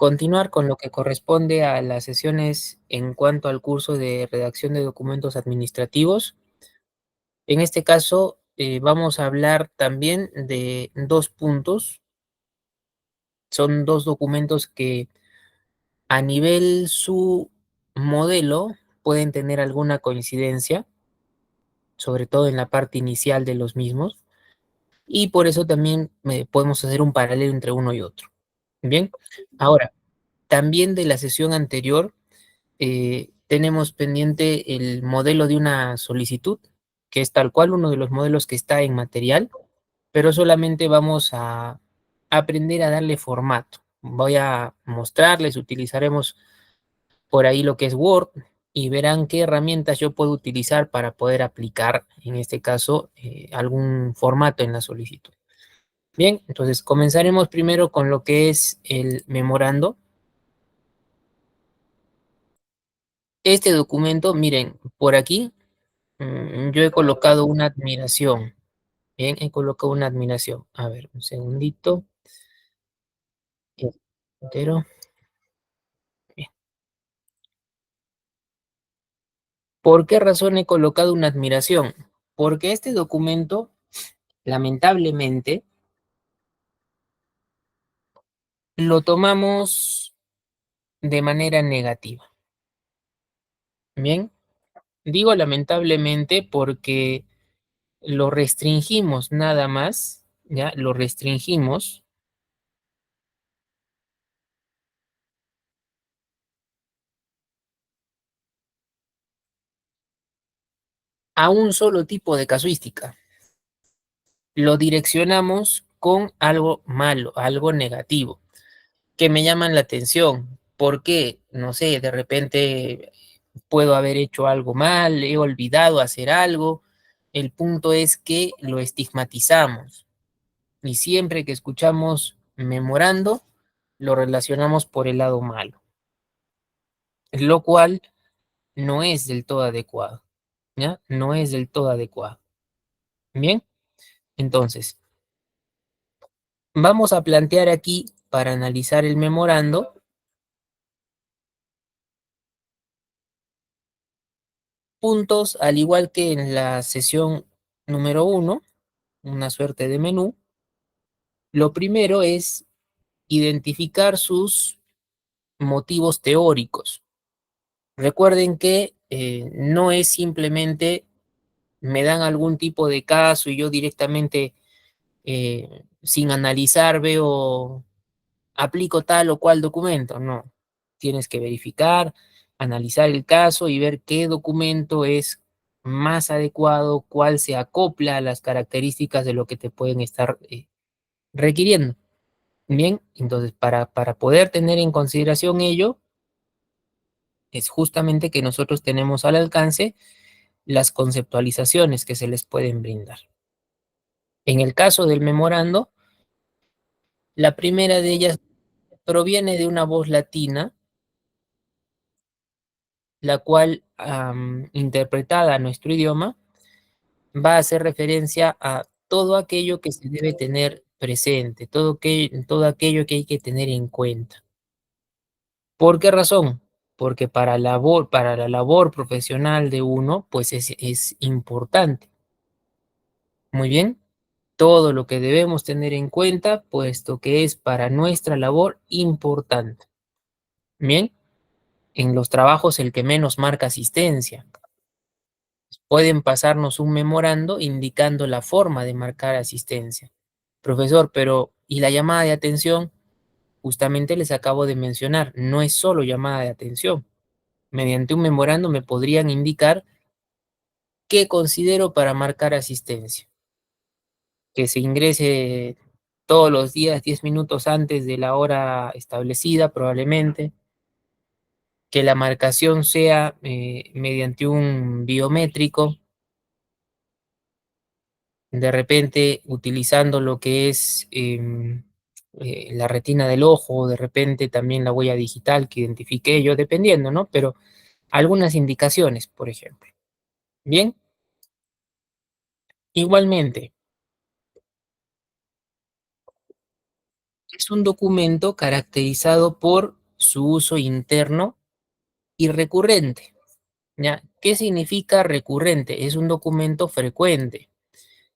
continuar con lo que corresponde a las sesiones en cuanto al curso de redacción de documentos administrativos. En este caso, vamos a hablar también de 2 puntos. Son 2 documentos que a nivel su modelo pueden tener alguna coincidencia, sobre todo en la parte inicial de los mismos, y por eso también, podemos hacer un paralelo entre uno y otro. Bien, ahora, también de la sesión anterior tenemos pendiente el modelo de una solicitud, que es tal cual uno de los modelos que está en material, pero solamente vamos a aprender a darle formato. Voy a mostrarles, utilizaremos por ahí lo que es Word y verán qué herramientas yo puedo utilizar para poder aplicar, en este caso, algún formato en la solicitud. Bien, entonces comenzaremos primero con lo que es el memorando. Este documento, miren, por aquí yo he colocado una admiración. Bien, he colocado una admiración. A ver, un segundito. Entero. Bien. ¿Por qué razón he colocado una admiración? Porque este documento, lamentablemente, lo tomamos de manera negativa. Bien, digo lamentablemente porque lo restringimos nada más, ¿ya? Lo restringimos a un solo tipo de casuística. Lo direccionamos con algo malo, algo negativo, que me llaman la atención. ¿Por qué? No sé, de repente puedo haber hecho algo mal, he olvidado hacer algo. El punto es que lo estigmatizamos y siempre que escuchamos memorando, lo relacionamos por el lado malo, lo cual no es del todo adecuado, ¿ya? No es del todo adecuado. Bien, entonces, vamos a plantear aquí, para analizar el memorando, puntos, al igual que en la sesión número 1, una suerte de menú. Lo primero es identificar sus motivos teóricos. Recuerden que no es simplemente me dan algún tipo de caso y yo directamente, sin analizar, veo, aplico tal o cual documento. No, tienes que verificar, analizar el caso y ver qué documento es más adecuado, cuál se acopla a las características de lo que te pueden estar requiriendo. Bien, entonces para poder tener en consideración ello, es justamente que nosotros tenemos al alcance las conceptualizaciones que se les pueden brindar. En el caso del memorando, la primera de ellas proviene de una voz latina, la cual, interpretada a nuestro idioma, va a hacer referencia a todo aquello que se debe tener presente, todo aquello que hay que tener en cuenta. ¿Por qué razón? Porque para la labor profesional de uno, pues es importante. Muy bien, todo lo que debemos tener en cuenta, puesto que es para nuestra labor importante. Bien, en los trabajos el que menos marca asistencia. Pueden pasarnos un memorando indicando la forma de marcar asistencia. Profesor, pero ¿y la llamada de atención? Justamente les acabo de mencionar, no es solo llamada de atención. Mediante un memorando me podrían indicar qué considero para marcar asistencia. Que se ingrese todos los días 10 minutos antes de la hora establecida, probablemente. Que la marcación sea mediante un biométrico, de repente utilizando lo que es la retina del ojo, de repente también la huella digital que identifique yo, dependiendo, ¿no? Pero algunas indicaciones, por ejemplo. Bien, igualmente, Es un documento caracterizado por su uso interno y recurrente, ¿ya? ¿Qué significa recurrente? Es un documento frecuente.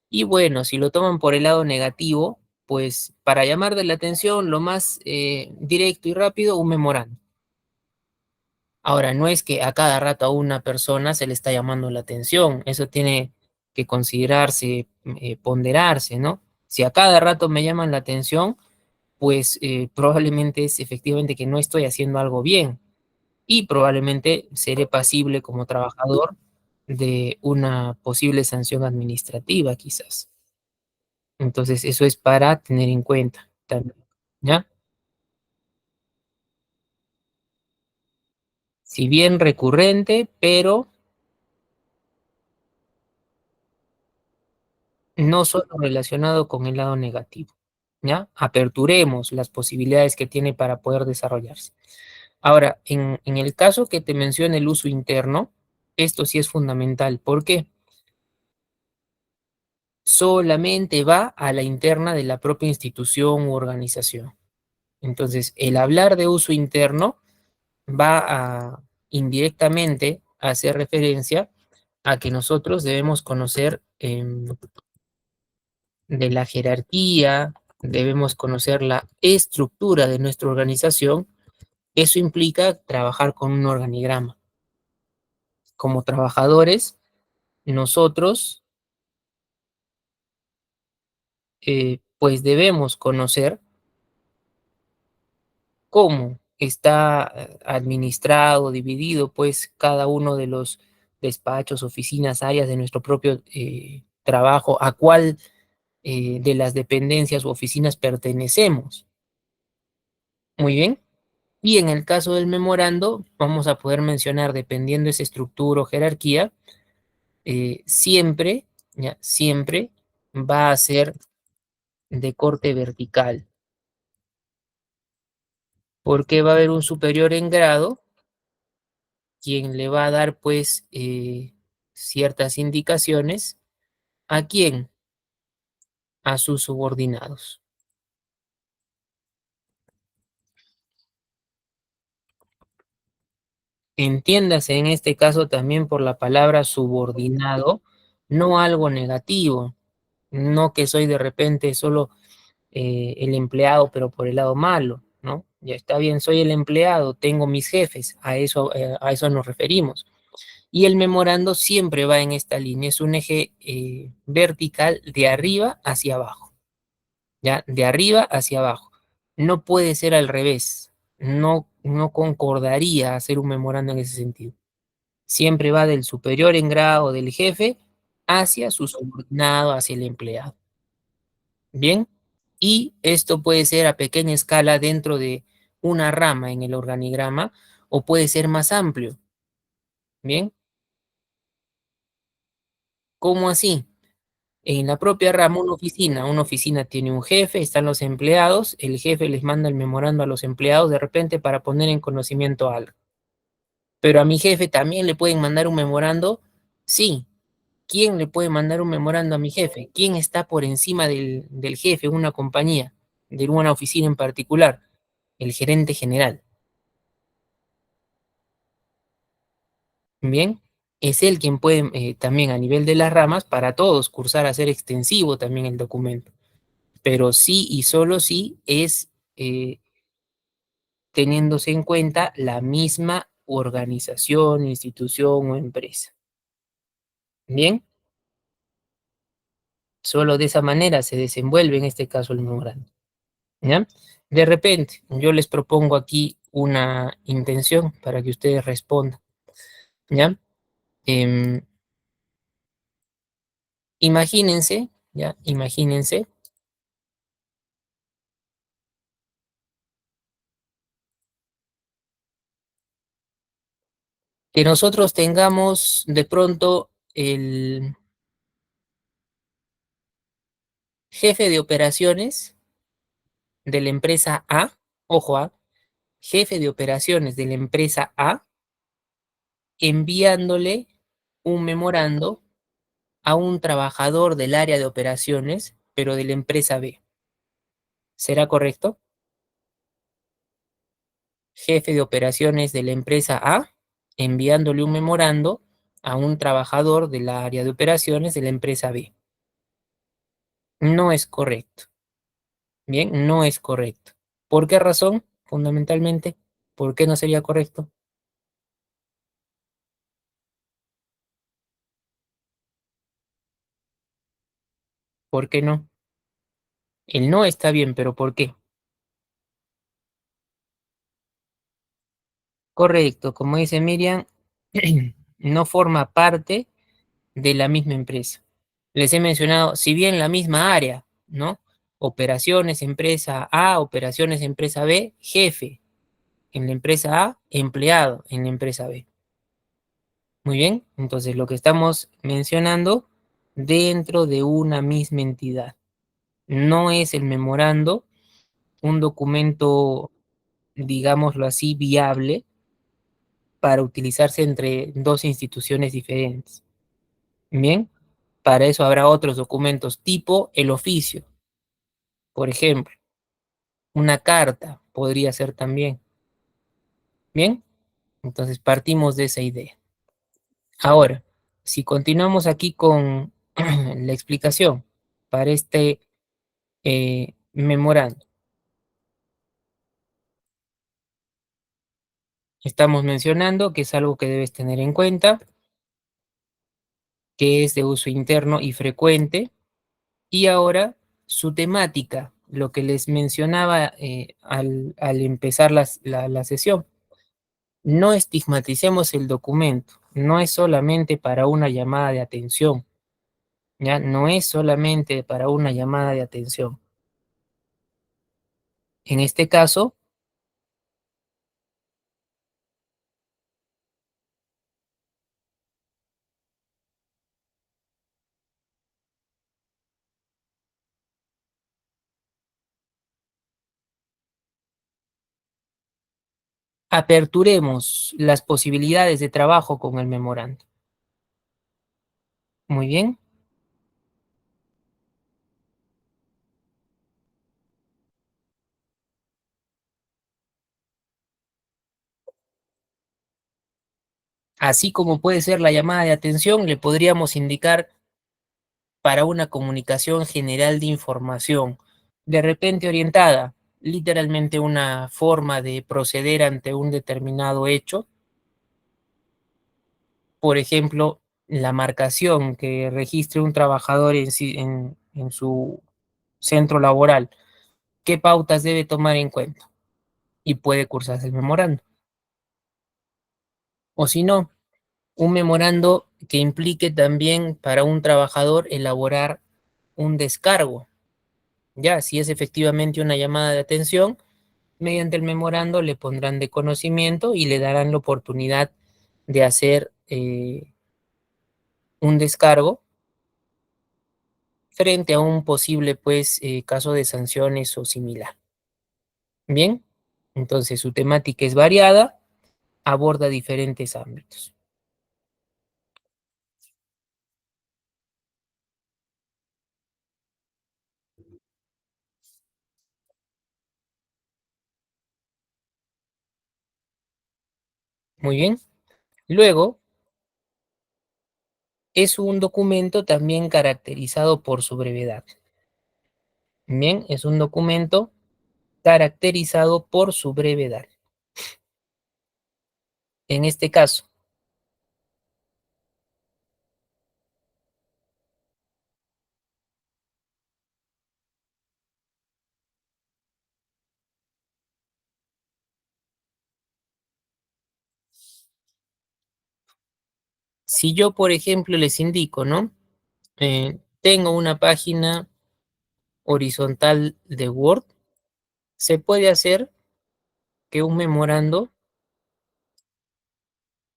Y bueno, si lo toman por el lado negativo, pues para llamar de la atención, lo más directo y rápido, un memorando. Ahora, no es que a cada rato a una persona se le está llamando la atención, eso tiene que considerarse, ponderarse, ¿no? Si a cada rato me llaman la atención, pues probablemente es efectivamente que no estoy haciendo algo bien y probablemente seré pasible como trabajador de una posible sanción administrativa, quizás. Entonces, eso es para tener en cuenta también, ¿ya? Si bien recurrente, pero no solo relacionado con el lado negativo, ¿ya? Aperturemos las posibilidades que tiene para poder desarrollarse. Ahora, en el caso que te mencione el uso interno, esto sí es fundamental. ¿Por qué? Solamente va a la interna de la propia institución u organización. Entonces, el hablar de uso interno va a indirectamente a hacer referencia a que nosotros debemos conocer de la jerarquía, debemos conocer la estructura de nuestra organización. Eso implica trabajar con un organigrama. Como trabajadores, nosotros pues debemos conocer cómo está administrado, dividido, pues cada uno de los despachos, oficinas, áreas de nuestro propio trabajo, a cuál de las dependencias u oficinas pertenecemos. Muy bien. Y en el caso del memorando, vamos a poder mencionar, dependiendo de esa estructura o jerarquía, siempre, ya, siempre va a ser de corte vertical, porque va a haber un superior en grado quien le va a dar, pues, ciertas indicaciones. ¿A quién? A sus subordinados. Entiéndase en este caso también por la palabra subordinado, no algo negativo, no que soy de repente solo el empleado, pero por el lado malo, ¿no? Ya está bien, soy el empleado, tengo mis jefes, a eso nos referimos. Y el memorando siempre va en esta línea, es un eje vertical de arriba hacia abajo, ¿ya? De arriba hacia abajo. No puede ser al revés, no concordaría hacer un memorando en ese sentido. Siempre va del superior en grado del jefe hacia su subordinado, hacia el empleado. ¿Bien? Y esto puede ser a pequeña escala dentro de una rama en el organigrama o puede ser más amplio. ¿Bien? ¿Cómo así? En la propia rama, una oficina tiene un jefe, están los empleados, el jefe les manda el memorando a los empleados de repente para poner en conocimiento algo. Pero a mi jefe también le pueden mandar un memorando, sí. ¿Quién le puede mandar un memorando a mi jefe? ¿Quién está por encima del jefe de una compañía, de una oficina en particular? El gerente general. Bien, es él quien puede también a nivel de las ramas para todos cursar a ser extensivo también el documento, pero sí y solo sí es teniéndose en cuenta la misma organización, institución o empresa. Bien, solo de esa manera se desenvuelve en este caso el memorando. ¿Ya? De repente, yo les propongo aquí una intención para que ustedes respondan. ¿Ya? Em, imagínense, ¿ya? Imagínense que nosotros tengamos de pronto el jefe de operaciones de la empresa A, ojo A, jefe de operaciones de la empresa A, enviándole un memorando a un trabajador del área de operaciones, pero de la empresa B. ¿Será correcto? jefe de operaciones de la empresa A enviándole un memorando a un trabajador del área de operaciones de la empresa B. No es correcto. Bien, no es correcto. ¿Por qué razón? Fundamentalmente, ¿por qué no sería correcto? ¿Por qué no? El no está bien, pero ¿por qué? Correcto, como dice Miriam, no forma parte de la misma empresa. Les he mencionado, si bien la misma área, ¿no? Operaciones, empresa A, operaciones, empresa B, jefe en la empresa A, empleado en la empresa B. Muy bien, entonces lo que estamos mencionando dentro de una misma entidad. No es el memorando un documento, digámoslo así, viable para utilizarse entre dos instituciones diferentes. Bien, para eso habrá otros documentos tipo el oficio, por ejemplo, una carta podría ser también. Bien, entonces partimos de esa idea. Ahora, si continuamos aquí con la explicación para este memorando, estamos mencionando que es algo que debes tener en cuenta, que es de uso interno y frecuente, y ahora su temática, lo que les mencionaba al empezar la sesión. No estigmaticemos el documento, no es solamente para una llamada de atención, ¿ya? No es solamente para una llamada de atención. En este caso, aperturemos las posibilidades de trabajo con el memorando. Muy bien. Así como puede ser la llamada de atención, le podríamos indicar para una comunicación general de información, de repente orientada, literalmente una forma de proceder ante un determinado hecho. Por ejemplo, la marcación que registre un trabajador en su centro laboral, qué pautas debe tomar en cuenta y puede cursarse el memorando. O si no, un memorando que implique también para un trabajador elaborar un descargo. Ya, si es efectivamente una llamada de atención, mediante el memorando le pondrán de conocimiento y le darán la oportunidad de hacer un descargo frente a un posible, pues, caso de sanciones o similar. Bien, entonces su temática es variada, aborda diferentes ámbitos. Muy bien. Luego, es un documento también caracterizado por su brevedad. Bien, es un documento caracterizado por su brevedad. En este caso, si yo, por ejemplo, les indico, ¿no? Tengo una página horizontal de Word, se puede hacer que un memorando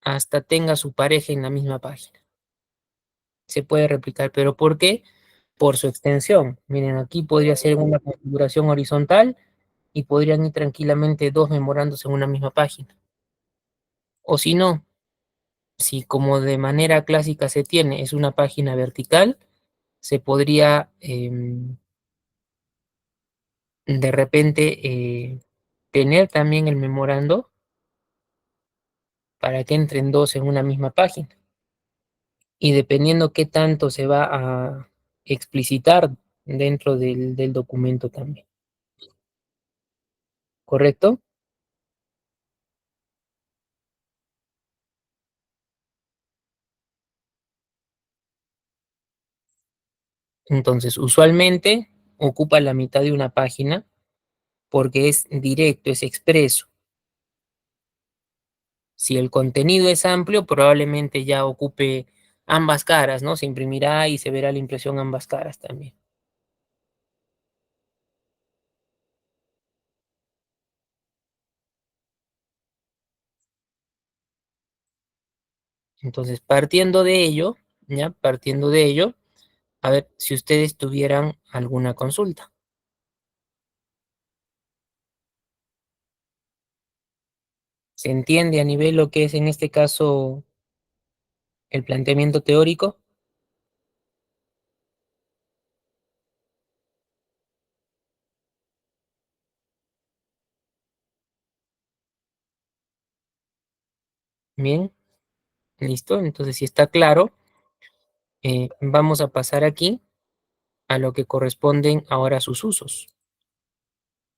hasta tenga su pareja en la misma página. Se puede replicar, pero ¿por qué? Por su extensión. Miren, aquí podría ser una configuración horizontal y podrían ir tranquilamente dos memorandos en una misma página. O si no, si como de manera clásica se tiene, es una página vertical, se podría de repente tener también el memorando para que entren dos en una misma página. Y dependiendo qué tanto se va a explicitar dentro del documento también, ¿correcto? Entonces, usualmente ocupa la mitad de una página porque es directo, es expreso. Si el contenido es amplio, probablemente ya ocupe ambas caras, ¿no? Se imprimirá y se verá la impresión ambas caras también. Entonces, partiendo de ello, ¿ya? Partiendo de ello, a ver si ustedes tuvieran alguna consulta. ¿Se entiende a nivel lo que es en este caso el planteamiento teórico? Bien, listo. Entonces, si está claro, vamos a pasar aquí a lo que corresponden ahora sus usos.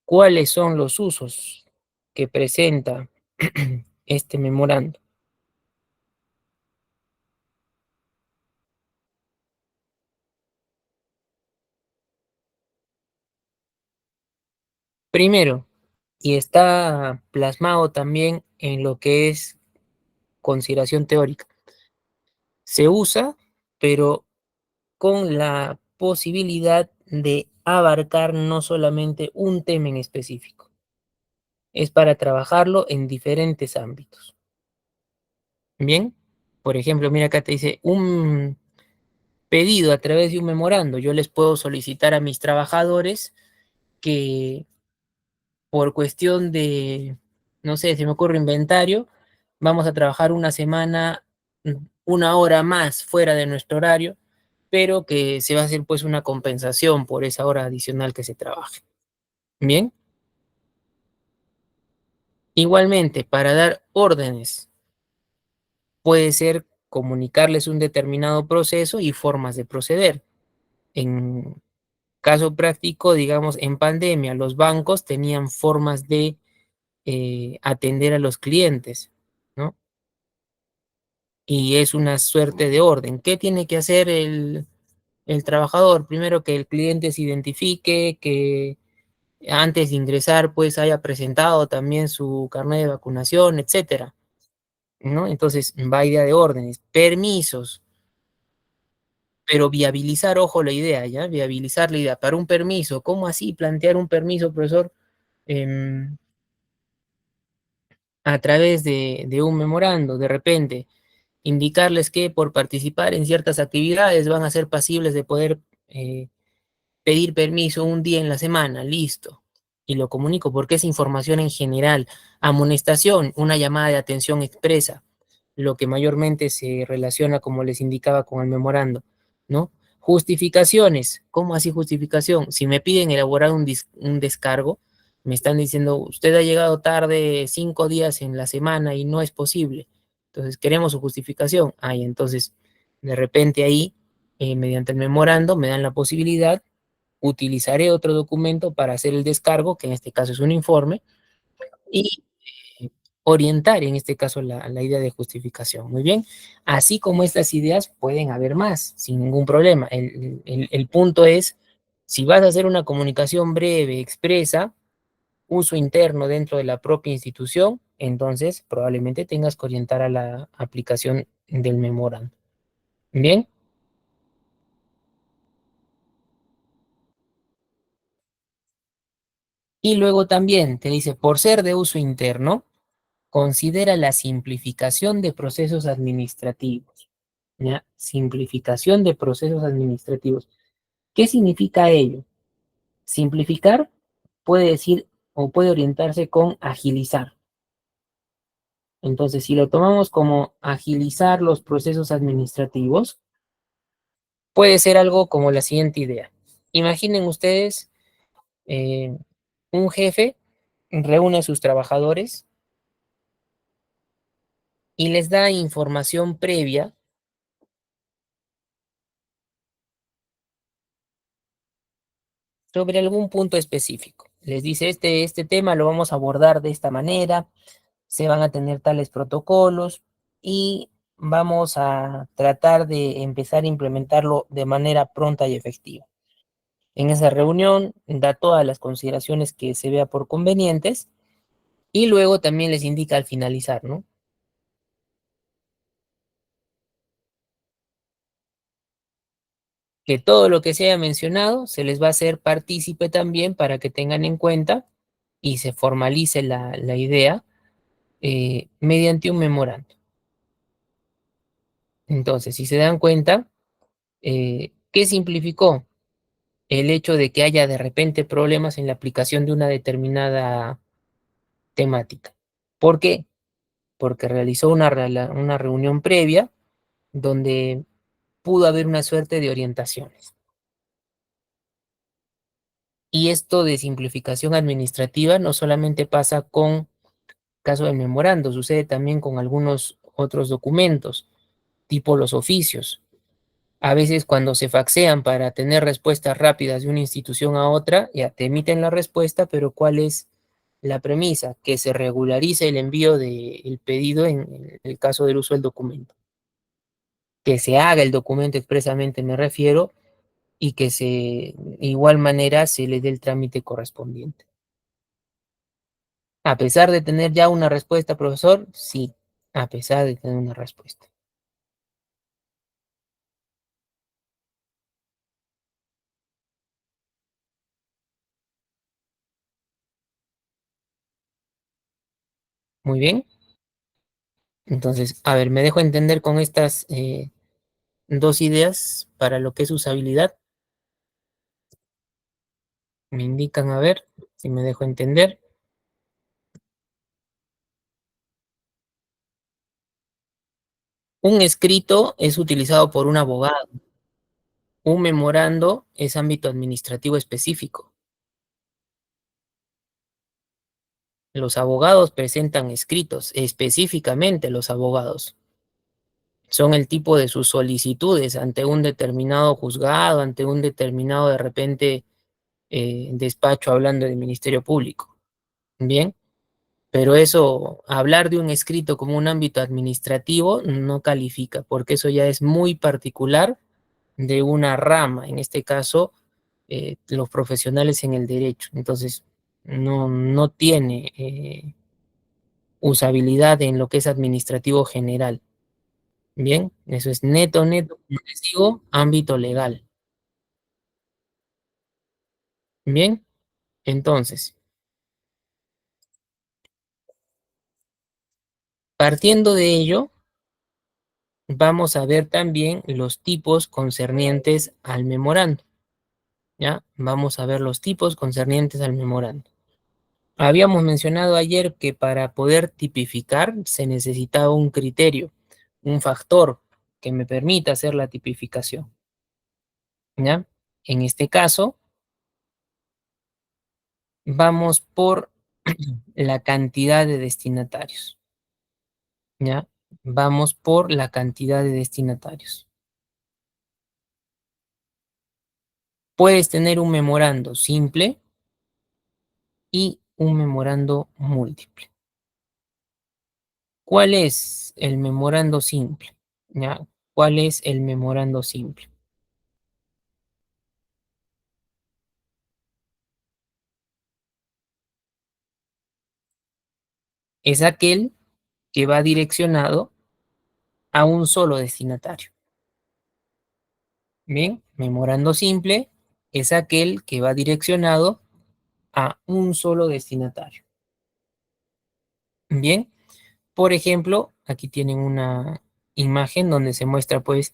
¿Cuáles son los usos que presenta este memorando? Primero, y está plasmado también en lo que es consideración teórica, se usa, pero con la posibilidad de abarcar no solamente un tema en específico, es para trabajarlo en diferentes ámbitos. Bien, por ejemplo, mira acá te dice un pedido a través de un memorando. Yo les puedo solicitar a mis trabajadores que por cuestión de, no sé, se me ocurre inventario, vamos a trabajar una semana, una hora más fuera de nuestro horario, pero que se va a hacer pues una compensación por esa hora adicional que se trabaje. Bien, igualmente, para dar órdenes, puede ser comunicarles un determinado proceso y formas de proceder. En caso práctico, digamos, en pandemia, los bancos tenían formas de atender a los clientes, ¿no? Y es una suerte de orden. ¿Qué tiene que hacer el trabajador? Primero que el cliente se identifique, que antes de ingresar pues haya presentado también su carnet de vacunación, etcétera, ¿no? Entonces va idea de órdenes, permisos, pero viabilizar, ojo la idea, ¿ya? Viabilizar la idea. Para un permiso, ¿cómo así plantear un permiso, profesor? Em, a través de un memorando, de repente, indicarles que por participar en ciertas actividades van a ser pasibles de poder eh, pedir permiso un día en la semana, listo. Y lo comunico porque es información en general. Amonestación, una llamada de atención expresa, lo que mayormente se relaciona, como les indicaba, con el memorando, ¿no? Justificaciones, ¿cómo así justificación? Si me piden elaborar un descargo, me están diciendo, usted ha llegado tarde 5 días en la semana y no es posible. Entonces, queremos su justificación. Ahí, entonces, de repente ahí, mediante el memorando, me dan la posibilidad, utilizaré otro documento para hacer el descargo, que en este caso es un informe, y eh, orientar en este caso la idea de justificación. Muy bien, así como estas ideas pueden haber más, sin ningún problema. El punto es, si vas a hacer una comunicación breve, expresa, uso interno dentro de la propia institución, entonces probablemente tengas que orientar a la aplicación del memorándum. Bien, y luego también te dice, por ser de uso interno, considera la simplificación de procesos administrativos. ¿Ya? Simplificación de procesos administrativos. ¿Qué significa ello? Simplificar puede decir o puede orientarse con agilizar. Entonces, si lo tomamos como agilizar los procesos administrativos, puede ser algo como la siguiente idea. Imaginen ustedes eh, un jefe reúne a sus trabajadores y les da información previa sobre algún punto específico. Les dice, este tema lo vamos a abordar de esta manera, se van a tener tales protocolos y vamos a tratar de empezar a implementarlo de manera pronta y efectiva. En esa reunión da todas las consideraciones que se vea por convenientes y luego también les indica al finalizar, ¿no? Que todo lo que se haya mencionado se les va a hacer partícipe también para que tengan en cuenta y se formalice la idea mediante un memorando. Entonces, si se dan cuenta, ¿qué simplificó? El hecho de que haya de repente problemas en la aplicación de una determinada temática. ¿Por qué? Porque realizó una reunión previa donde pudo haber una suerte de orientaciones. Y esto de simplificación administrativa no solamente pasa con caso del memorando, sucede también con algunos otros documentos, tipo los oficios. A veces cuando se faxean para tener respuestas rápidas de una institución a otra, ya te emiten la respuesta, pero ¿cuál es la premisa? Que se regularice el envío del pedido en el caso del uso del documento. Que se haga el documento expresamente, me refiero, y que igual manera se le dé el trámite correspondiente. A pesar de tener ya una respuesta, profesor, sí, a pesar de tener una respuesta. Muy bien. Entonces, a ver, me dejo entender con estas dos ideas para lo que es usabilidad. Me indican a ver si me dejo entender. Un escrito es utilizado por un abogado. Un memorando es ámbito administrativo específico. Los abogados presentan escritos, específicamente los abogados. Son el tipo de sus solicitudes ante un determinado juzgado, ante un determinado de repente despacho hablando del Ministerio Público. Bien, pero eso, hablar de un escrito como un ámbito administrativo no califica, porque eso ya es muy particular de una rama, en este caso, los profesionales en el derecho. Entonces, no tiene usabilidad en lo que es administrativo general. Bien, eso es neto, como les digo, ámbito legal. Bien, entonces, partiendo de ello, vamos a ver también los tipos concernientes al memorando. ¿Ya? Vamos a ver los tipos concernientes al memorando. Habíamos mencionado ayer que para poder tipificar se necesitaba un criterio, un factor que me permita hacer la tipificación. ¿Ya? En este caso, vamos por la cantidad de destinatarios. ¿Ya? Vamos por la cantidad de destinatarios. Puedes tener un memorando simple y un memorando múltiple. ¿Cuál es el memorando simple? ¿Ya? ¿Cuál es el memorando simple? Es aquel que va direccionado a un solo destinatario. Bien, memorando simple es aquel que va direccionado a un solo destinatario. Bien, por ejemplo, aquí tienen una imagen donde se muestra pues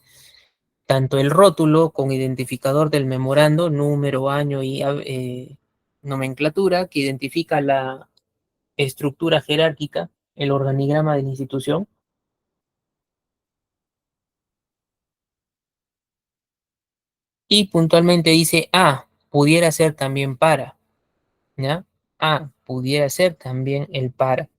tanto el rótulo con identificador del memorando, número, año y nomenclatura que identifica la estructura jerárquica, el organigrama de la institución, y puntualmente dice, pudiera ser también para, ¿ya? Pudiera ser también el para.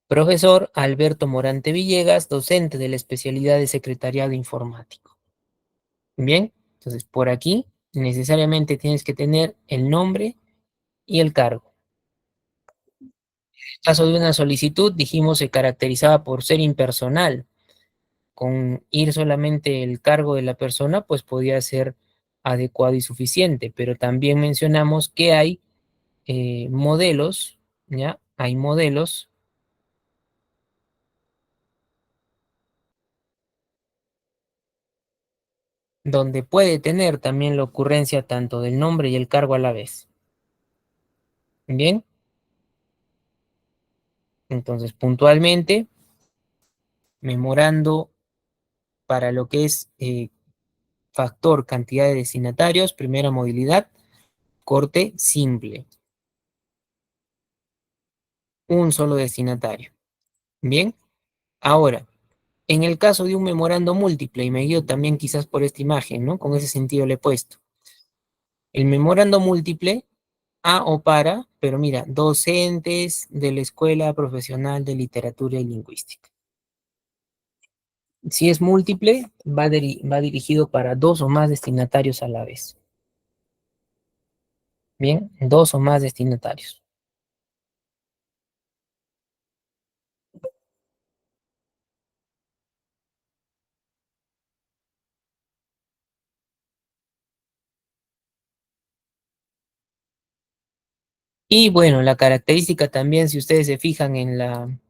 Profesor Alberto Morante Villegas, docente de la especialidad de Secretariado Informático. Bien, entonces por aquí necesariamente tienes que tener el nombre y el cargo. En caso de una solicitud, dijimos se caracterizaba por ser impersonal. Con ir solamente el cargo de la persona, pues podía ser adecuado y suficiente, pero también mencionamos que hay modelos, ¿ya? Hay modelos donde puede tener también la ocurrencia tanto del nombre y el cargo a la vez. Bien, entonces puntualmente, memorando para lo que es factor cantidad de destinatarios, primera modalidad, corte simple, un solo destinatario. Bien, ahora, en el caso de un memorando múltiple, y me guío también quizás por esta imagen, ¿no? Con ese sentido le he puesto. El memorando múltiple, a o para, pero mira, docentes de la Escuela Profesional de Literatura y Lingüística. Si es múltiple, va dirigido para dos o más destinatarios a la vez. Bien, dos o más destinatarios. Y bueno, la característica también, si ustedes se fijan en la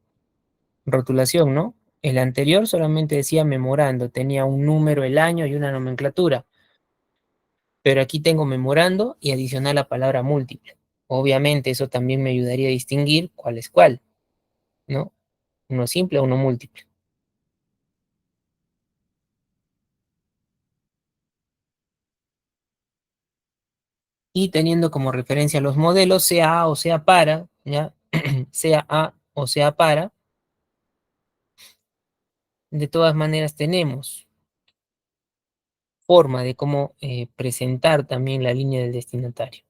rotulación, ¿no? El anterior solamente decía memorando, tenía un número, el año y una nomenclatura. Pero aquí tengo memorando y adicional la palabra múltiple. Obviamente eso también me ayudaría a distinguir cuál es cuál, ¿no? Uno simple o uno múltiple. Y teniendo como referencia los modelos, sea A o sea para, ¿ya? Sea A o sea para, de todas maneras tenemos forma de cómo presentar también la línea del destinatario.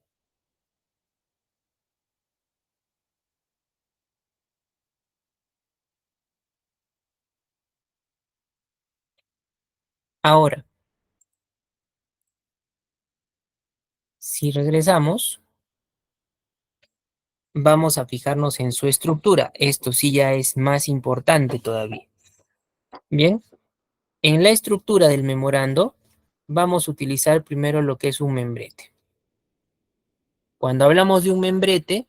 Ahora, si regresamos, vamos a fijarnos en su estructura. Esto sí ya es más importante todavía. Bien, en la estructura del memorando vamos a utilizar primero lo que es un membrete. Cuando hablamos de un membrete,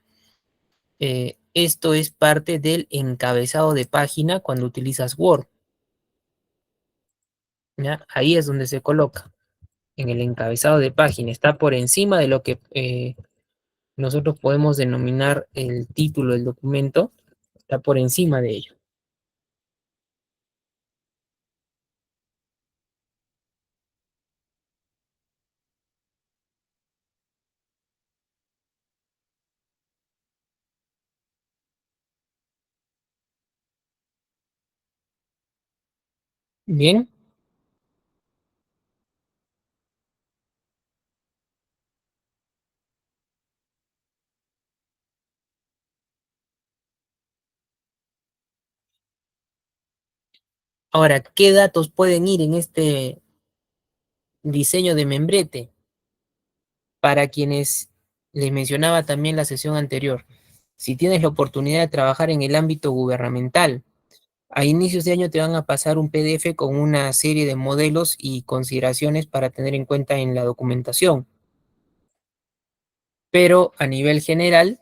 esto es parte del encabezado de página cuando utilizas Word, ¿ya? Ahí es donde se coloca, en el encabezado de página. Está por encima de lo que nosotros podemos denominar el título del documento, está por encima de ello. Bien, ahora, ¿qué datos pueden ir en este diseño de membrete? Para quienes les mencionaba también la sesión anterior, si tienes la oportunidad de trabajar en el ámbito gubernamental, a inicios de año te van a pasar un PDF con una serie de modelos y consideraciones para tener en cuenta en la documentación. Pero a nivel general,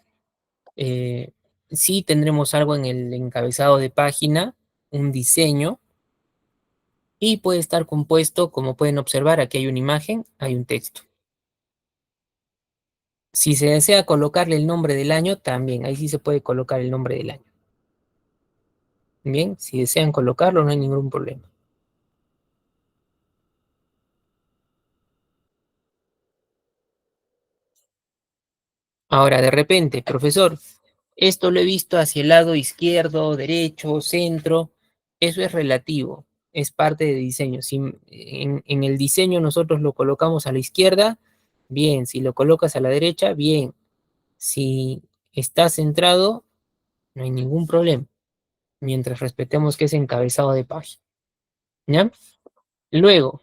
eh, sí tendremos algo en el encabezado de página, un diseño, y puede estar compuesto, como pueden observar, aquí hay una imagen, hay un texto. Si se desea colocarle el nombre del año, también, ahí sí se puede colocar el nombre del año. Bien, si desean colocarlo, no hay ningún problema. Ahora, de repente, profesor, esto lo he visto hacia el lado izquierdo, derecho, centro. Eso es relativo, es parte de diseño. Si en el diseño nosotros lo colocamos a la izquierda, bien. Si lo colocas a la derecha, bien. Si está centrado, no hay ningún problema. mientras respetemos que es encabezado de página, ¿ya? Luego,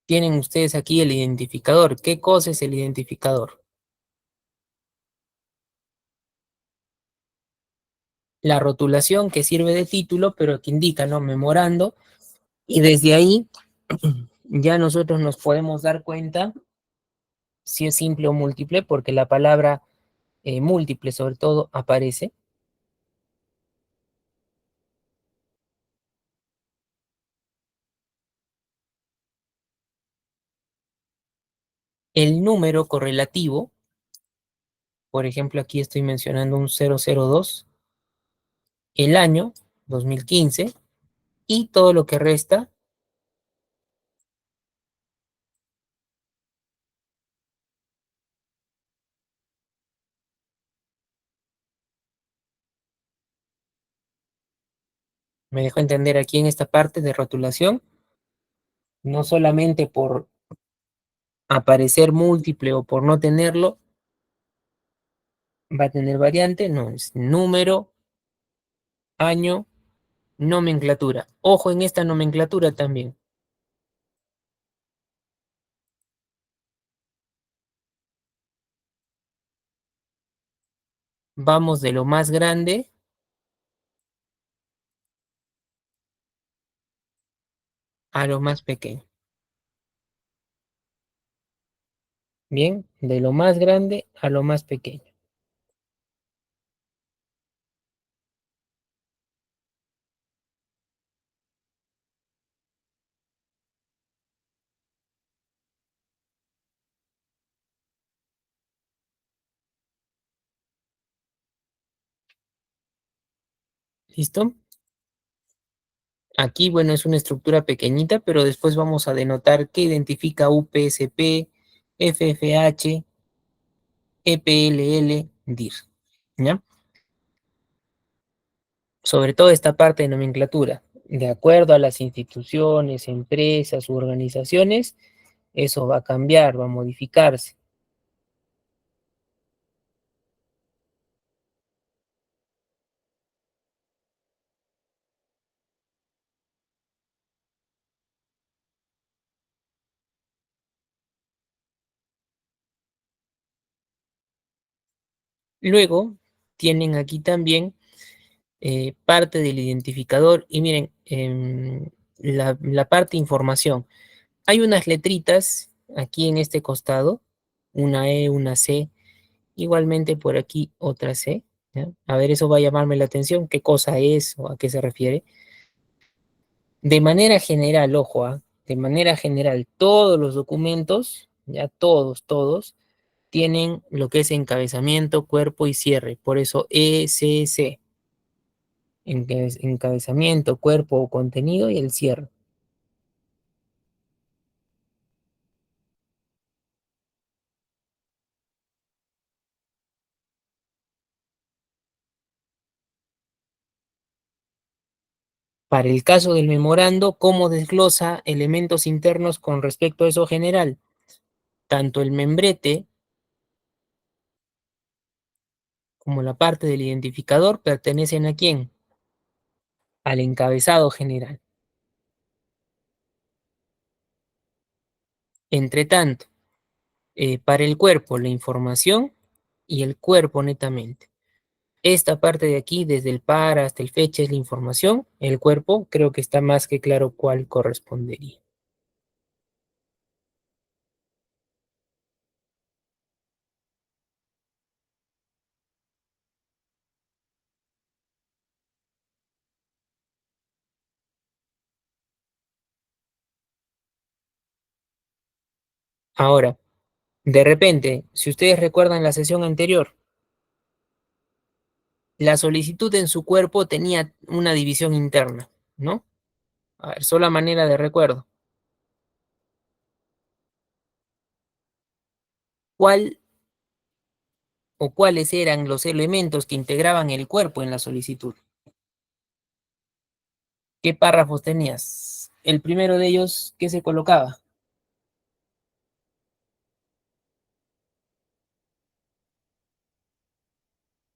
tienen ustedes aquí el identificador. ¿Qué cosa es el identificador? La rotulación que sirve de título, pero que indica, ¿no? Memorando, y desde ahí ya nosotros nos podemos dar cuenta si es simple o múltiple, porque la palabra múltiple sobre todo aparece. El número correlativo, por ejemplo, aquí estoy mencionando un 002, el año 2015 y todo lo que resta. Me dejo entender aquí en esta parte de rotulación, no solamente por aparecer múltiple o por no tenerlo, va a tener variante, no, es número, año, nomenclatura. Ojo en esta nomenclatura también. Vamos de lo más grande a lo más pequeño. Bien, de lo más grande a lo más pequeño. ¿Listo? Aquí, bueno, es una estructura pequeñita, pero después vamos a denotar qué identifica UPSP, FFH, EPLL, DIR. ¿Ya? Sobre todo esta parte de nomenclatura. De acuerdo a las instituciones, empresas u organizaciones, eso va a cambiar, va a modificarse. Luego, tienen aquí también parte del identificador y miren, la parte información. Hay unas letritas aquí en este costado, una E, una C, igualmente por aquí otra C. ¿Ya? A ver, eso va a llamarme la atención, qué cosa es o a qué se refiere. De manera general, ojo, de manera general, todos los documentos, ya todos, tienen lo que es encabezamiento, cuerpo y cierre. Por eso ECC, encabezamiento, cuerpo o contenido y el cierre. Para el caso del memorando, ¿cómo desglosa elementos internos con respecto a eso general? Tanto el membrete como la parte del identificador pertenecen ¿a quién? Al encabezado general. Entre tanto, para el cuerpo, la información y el cuerpo netamente. Esta parte de aquí, desde el para hasta el fecha, es la información. El cuerpo, creo que está más que claro cuál correspondería. Ahora, de repente, si ustedes recuerdan la sesión anterior, la solicitud en su cuerpo tenía una división interna, ¿no? A ver, sola manera de recuerdo. ¿Cuál o cuáles eran los elementos que integraban el cuerpo en la solicitud? ¿Qué párrafos tenías? El primero de ellos, ¿qué se colocaba?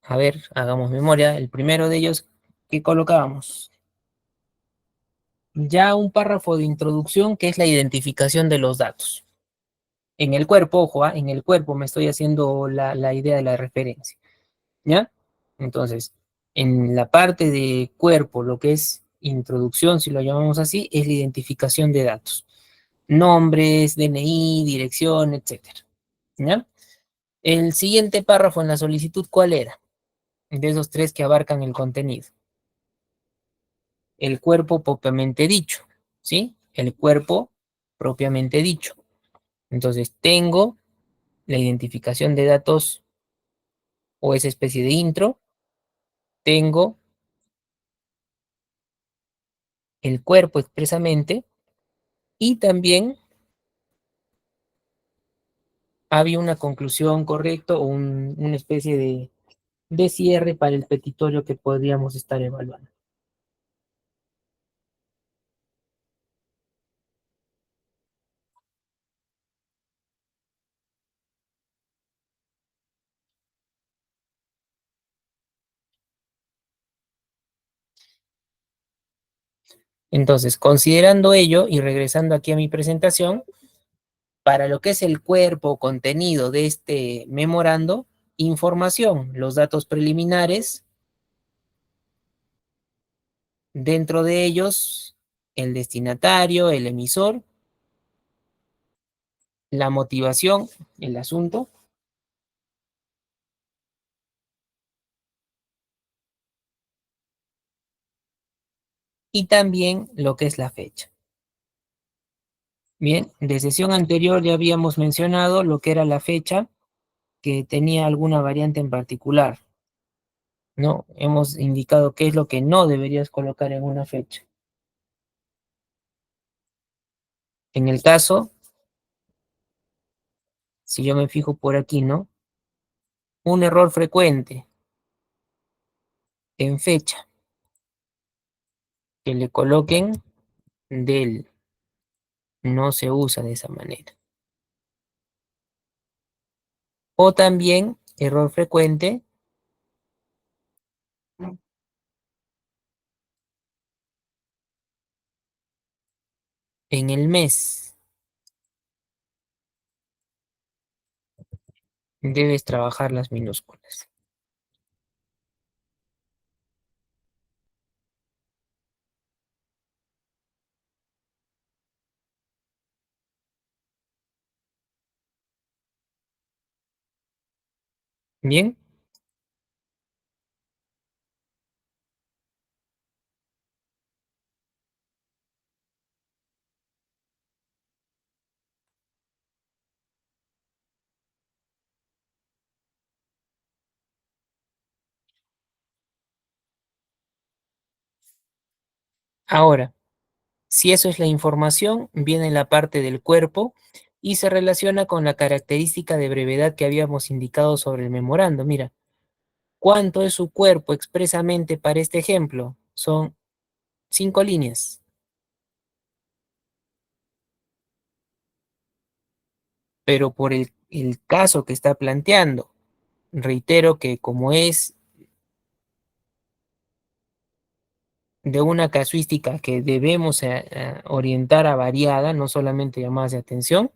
A ver, hagamos memoria. El primero de ellos, ¿qué colocábamos? Ya un párrafo de introducción que es la identificación de los datos. En el cuerpo, ojo, en el cuerpo me estoy haciendo la idea de la referencia, ¿ya? Entonces, en la parte de cuerpo, lo que es introducción, si lo llamamos así, es la identificación de datos. Nombres, DNI, dirección, etcétera, ¿ya? El siguiente párrafo en la solicitud, ¿cuál era? De esos tres que abarcan el contenido. El cuerpo propiamente dicho, ¿sí? El cuerpo propiamente dicho. Entonces, tengo la identificación de datos o esa especie de intro, tengo el cuerpo expresamente y también había una conclusión correcta o una especie de cierre para el petitorio que podríamos estar evaluando. Entonces, considerando ello y regresando aquí a mi presentación, para lo que es el cuerpo contenido de este memorando, información, los datos preliminares, dentro de ellos el destinatario, el emisor, la motivación, el asunto, y también lo que es la fecha. Bien, de sesión anterior ya habíamos mencionado lo que era la fecha, que tenía alguna variante en particular, ¿no? Hemos indicado qué es lo que no deberías colocar en una fecha. En el caso, si yo me fijo por aquí, ¿no? Un error frecuente en fecha, que le coloquen del, no se usa de esa manera. O también, error frecuente en el mes. Debes trabajar las minúsculas. Bien, ahora, si eso es la información, viene la parte del cuerpo y se relaciona con la característica de brevedad que habíamos indicado sobre el memorando. Mira, ¿cuánto es su cuerpo expresamente para este ejemplo? Son 5 líneas, pero por el caso que está planteando, reitero que como es de una casuística que debemos orientar a variada, no solamente llamadas de atención,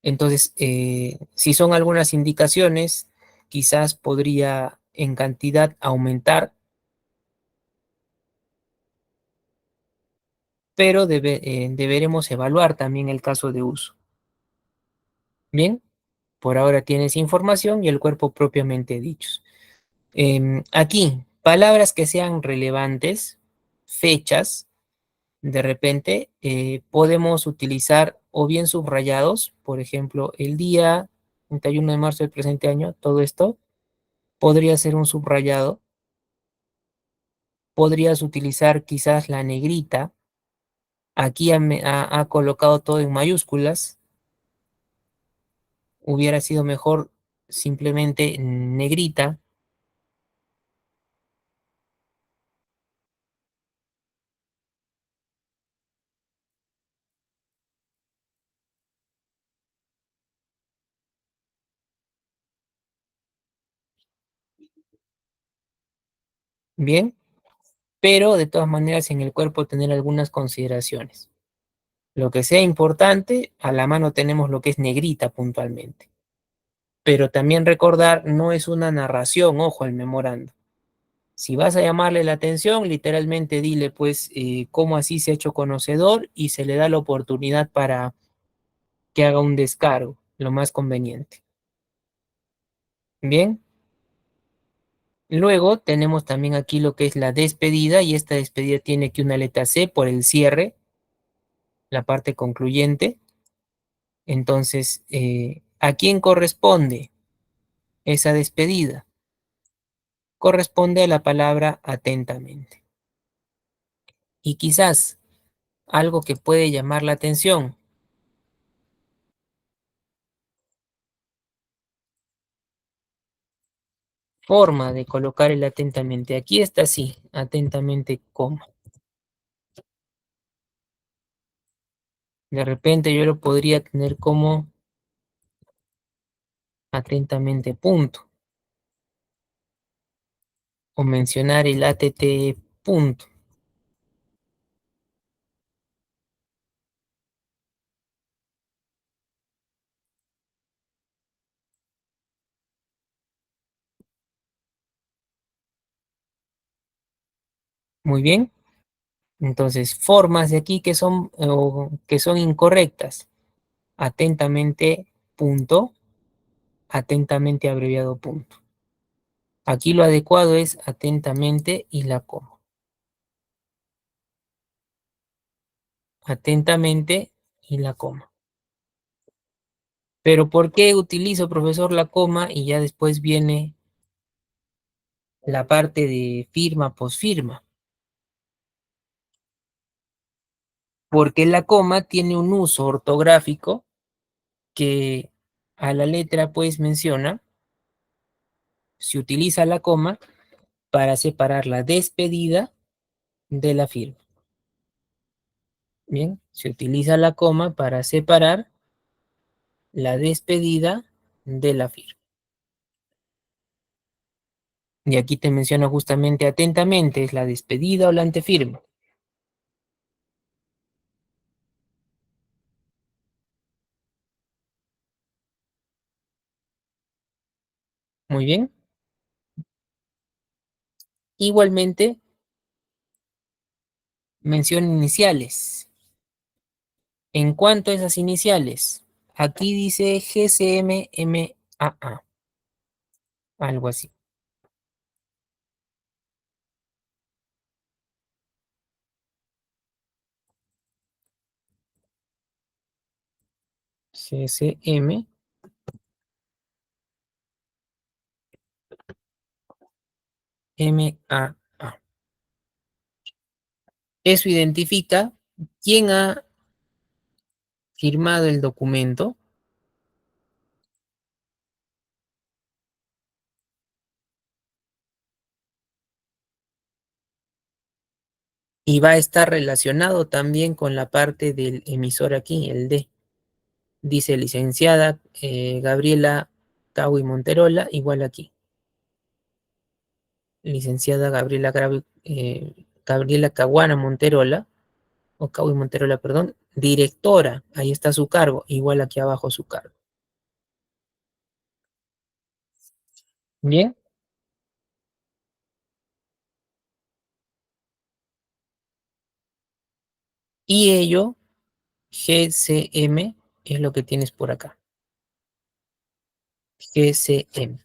entonces, si son algunas indicaciones, quizás podría en cantidad aumentar, pero deberemos evaluar también el caso de uso. Bien, por ahora tienes información y el cuerpo propiamente dichos. Aquí, palabras que sean relevantes, fechas, de repente podemos utilizar o bien subrayados, por ejemplo, el día 31 de marzo del presente año, todo esto podría ser un subrayado. Podrías utilizar quizás la negrita. Aquí ha colocado todo en mayúsculas. Hubiera sido mejor simplemente negrita. Bien, pero de todas maneras en el cuerpo tener algunas consideraciones. Lo que sea importante, a la mano tenemos lo que es negrita puntualmente. Pero también recordar, no es una narración, ojo, el memorando. Si vas a llamarle la atención, literalmente dile pues cómo así se ha hecho conocedor y se le da la oportunidad para que haga un descargo, lo más conveniente. Bien, luego tenemos también aquí lo que es la despedida y esta despedida tiene que una letra C por el cierre, la parte concluyente. Entonces, ¿a quién corresponde esa despedida? Corresponde a la palabra atentamente. Y quizás algo que puede llamar la atención, forma de colocar el atentamente. Aquí está así, atentamente, coma. De repente yo lo podría tener como atentamente, punto. O mencionar el ATT, punto. Muy bien. Entonces, formas de aquí que son incorrectas. Atentamente, punto. Atentamente abreviado, punto. Aquí lo adecuado es atentamente y la coma. Atentamente y la coma. Pero ¿por qué utilizo, profesor, la coma y ya después viene la parte de firma, posfirma? Porque la coma tiene un uso ortográfico que a la letra pues menciona, se utiliza la coma para separar la despedida de la firma. Bien, se utiliza la coma para separar la despedida de la firma. Y aquí te menciono justamente atentamente, es la despedida o la antefirma. Muy bien. Igualmente, mención iniciales. En cuanto a esas iniciales, aquí dice GCMMAA, algo así. GCMMAA. Eso identifica quién ha firmado el documento y va a estar relacionado también con la parte del emisor aquí, el D. Dice licenciada Gabriela Caui Monterola, igual aquí. Licenciada Gabriela Caguana Monterola, o Caui Monterola, perdón, directora, ahí está su cargo, igual aquí abajo su cargo. Bien, y ello, GCM, es lo que tienes por acá. GCM.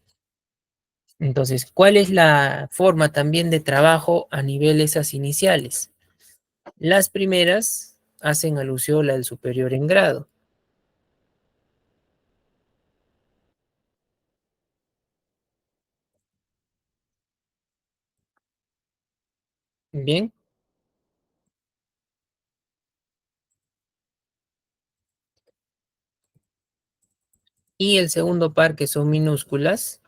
Entonces, ¿cuál es la forma también de trabajo a nivel esas iniciales? Las primeras hacen alusión al superior en grado. Bien, y el segundo par, que son minúsculas,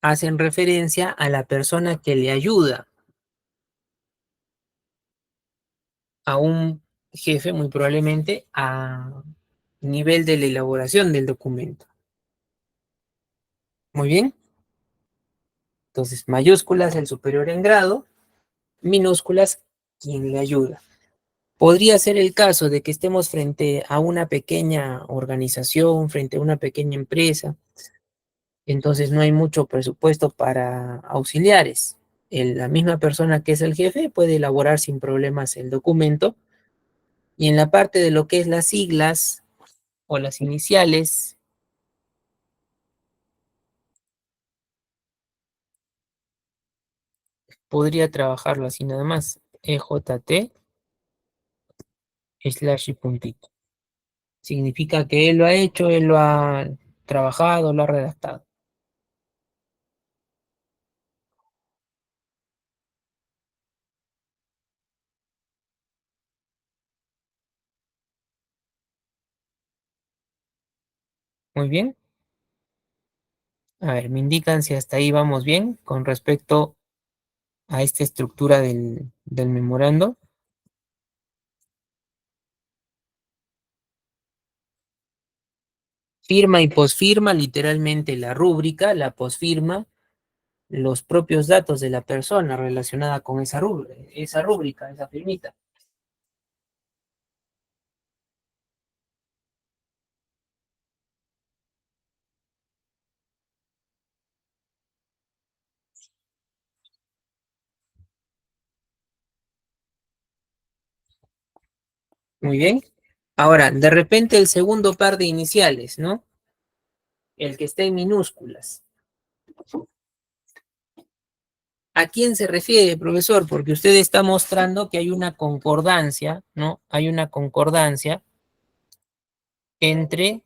hacen referencia a la persona que le ayuda a un jefe, muy probablemente, a nivel de la elaboración del documento. Muy bien. Entonces, mayúsculas el superior en grado, minúsculas quien le ayuda. Podría ser el caso de que estemos frente a una pequeña organización, frente a una pequeña empresa, entonces no hay mucho presupuesto para auxiliares. La misma persona que es el jefe puede elaborar sin problemas el documento y en la parte de lo que es las siglas o las iniciales, podría trabajarlo así nada más, EJT slash y puntito. Significa que él lo ha hecho, él lo ha trabajado, lo ha redactado. Muy bien. A ver, me indican si hasta ahí vamos bien con respecto a esta estructura del memorando. Firma y posfirma, literalmente la rúbrica, la posfirma, los propios datos de la persona relacionada con esa rúbrica, esa firmita. Muy bien. Ahora, de repente el segundo par de iniciales, ¿no? El que está en minúsculas. ¿A quién se refiere, profesor? Porque usted está mostrando que hay una concordancia, ¿no? Hay una concordancia entre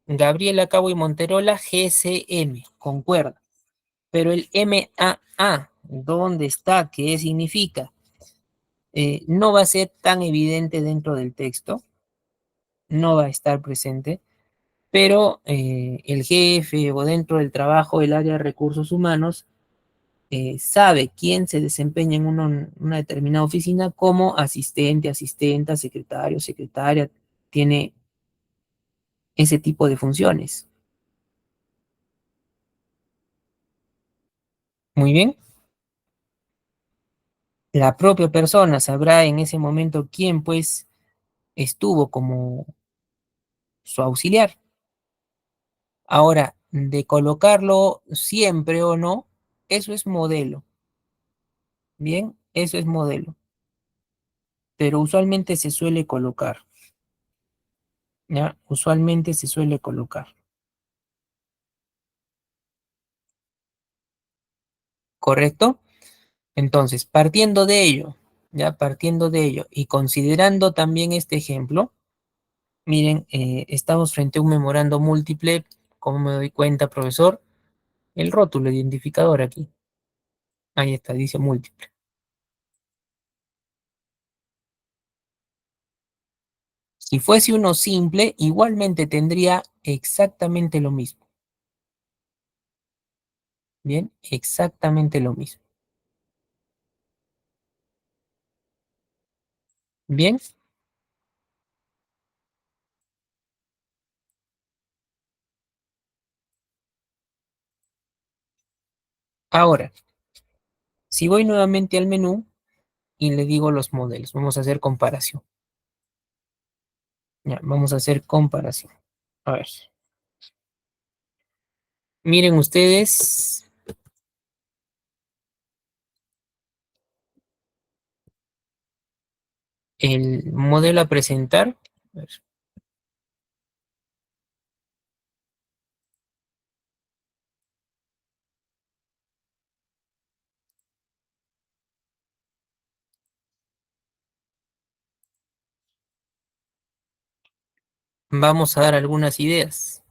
Gabriela Cabo y Monterola, GCM, concuerda. Pero el MAA, ¿dónde está? ¿Qué significa? No va a ser tan evidente dentro del texto, no va a estar presente, pero el jefe o dentro del trabajo del área de recursos humanos sabe quién se desempeña en una determinada oficina como asistente, asistenta, secretario, secretaria, tiene ese tipo de funciones. Muy bien. La propia persona sabrá en ese momento quién pues estuvo como su auxiliar. Ahora, de colocarlo siempre o no, eso es modelo. Bien, eso es modelo. Pero usualmente se suele colocar. ¿Ya? Usualmente se suele colocar. ¿Correcto? Entonces, partiendo de ello, ya partiendo de ello y considerando también este ejemplo, miren, estamos frente a un memorando múltiple. ¿Cómo me doy cuenta, profesor? El rótulo identificador aquí. Ahí está, dice múltiple. Si fuese uno simple, igualmente tendría exactamente lo mismo. Bien, exactamente lo mismo. Bien, ahora, si voy nuevamente al menú y le digo los modelos, vamos a hacer comparación. Ya, vamos a hacer comparación. A ver, miren ustedes el modelo a presentar. A ver, vamos a dar algunas ideas.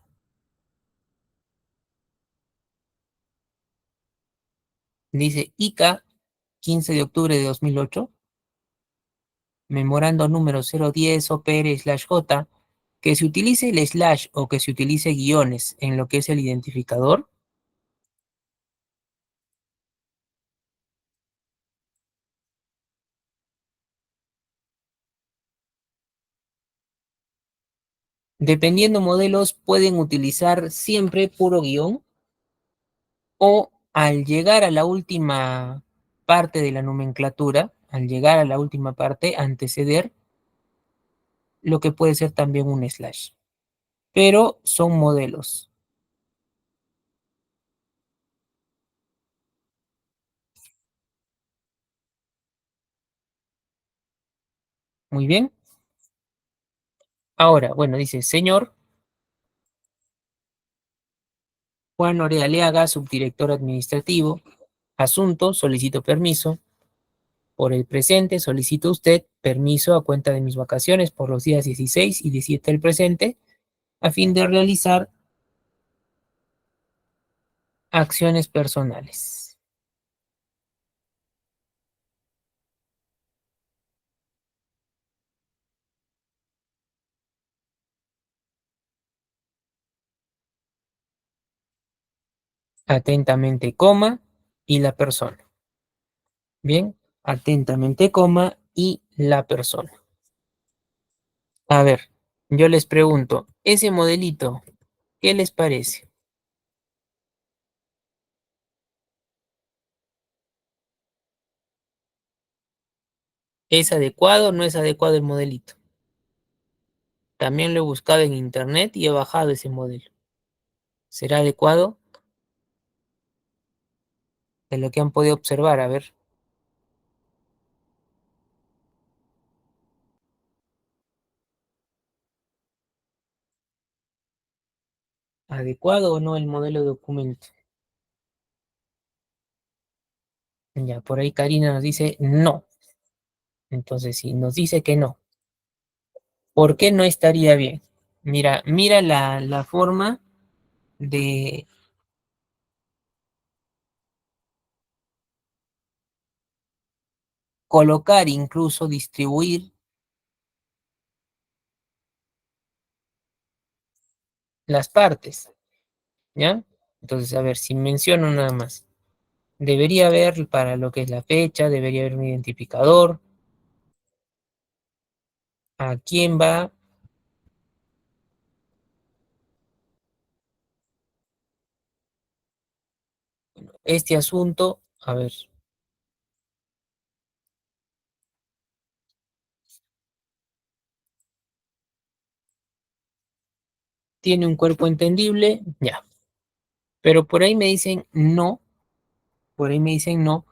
Dice ICA, 15 de octubre de 2008, memorando número 010 OPR/J, que se utilice el slash o que se utilice guiones en lo que es el identificador. Dependiendo modelos, pueden utilizar siempre puro guión o al llegar a la última parte de la nomenclatura, al llegar a la última parte, anteceder lo que puede ser también un slash. Pero son modelos. Muy bien. Ahora, bueno, dice, señor Juan Orealiaga, subdirector administrativo. Asunto, solicito permiso. Por el presente, solicito usted permiso a cuenta de mis vacaciones por los días 16 y 17 del presente, a fin de realizar acciones personales. Atentamente, coma, y la persona. Bien, atentamente, coma, y la persona. A ver, yo les pregunto, ese modelito, ¿qué les parece? ¿Es adecuado o no es adecuado el modelito? También lo he buscado en internet y he bajado ese modelo. ¿Será adecuado? De lo que han podido observar, a ver, ¿adecuado o no el modelo de documento? Ya, por ahí Karina nos dice no. Entonces, si nos dice que no, ¿por qué no estaría bien? Mira la forma de colocar, incluso distribuir las partes, ¿ya? Entonces, a ver, si menciono nada más, debería haber para lo que es la fecha, debería haber un identificador, a quién va este asunto, a ver, tiene un cuerpo entendible, ya, pero por ahí me dicen no, por ahí me dicen no,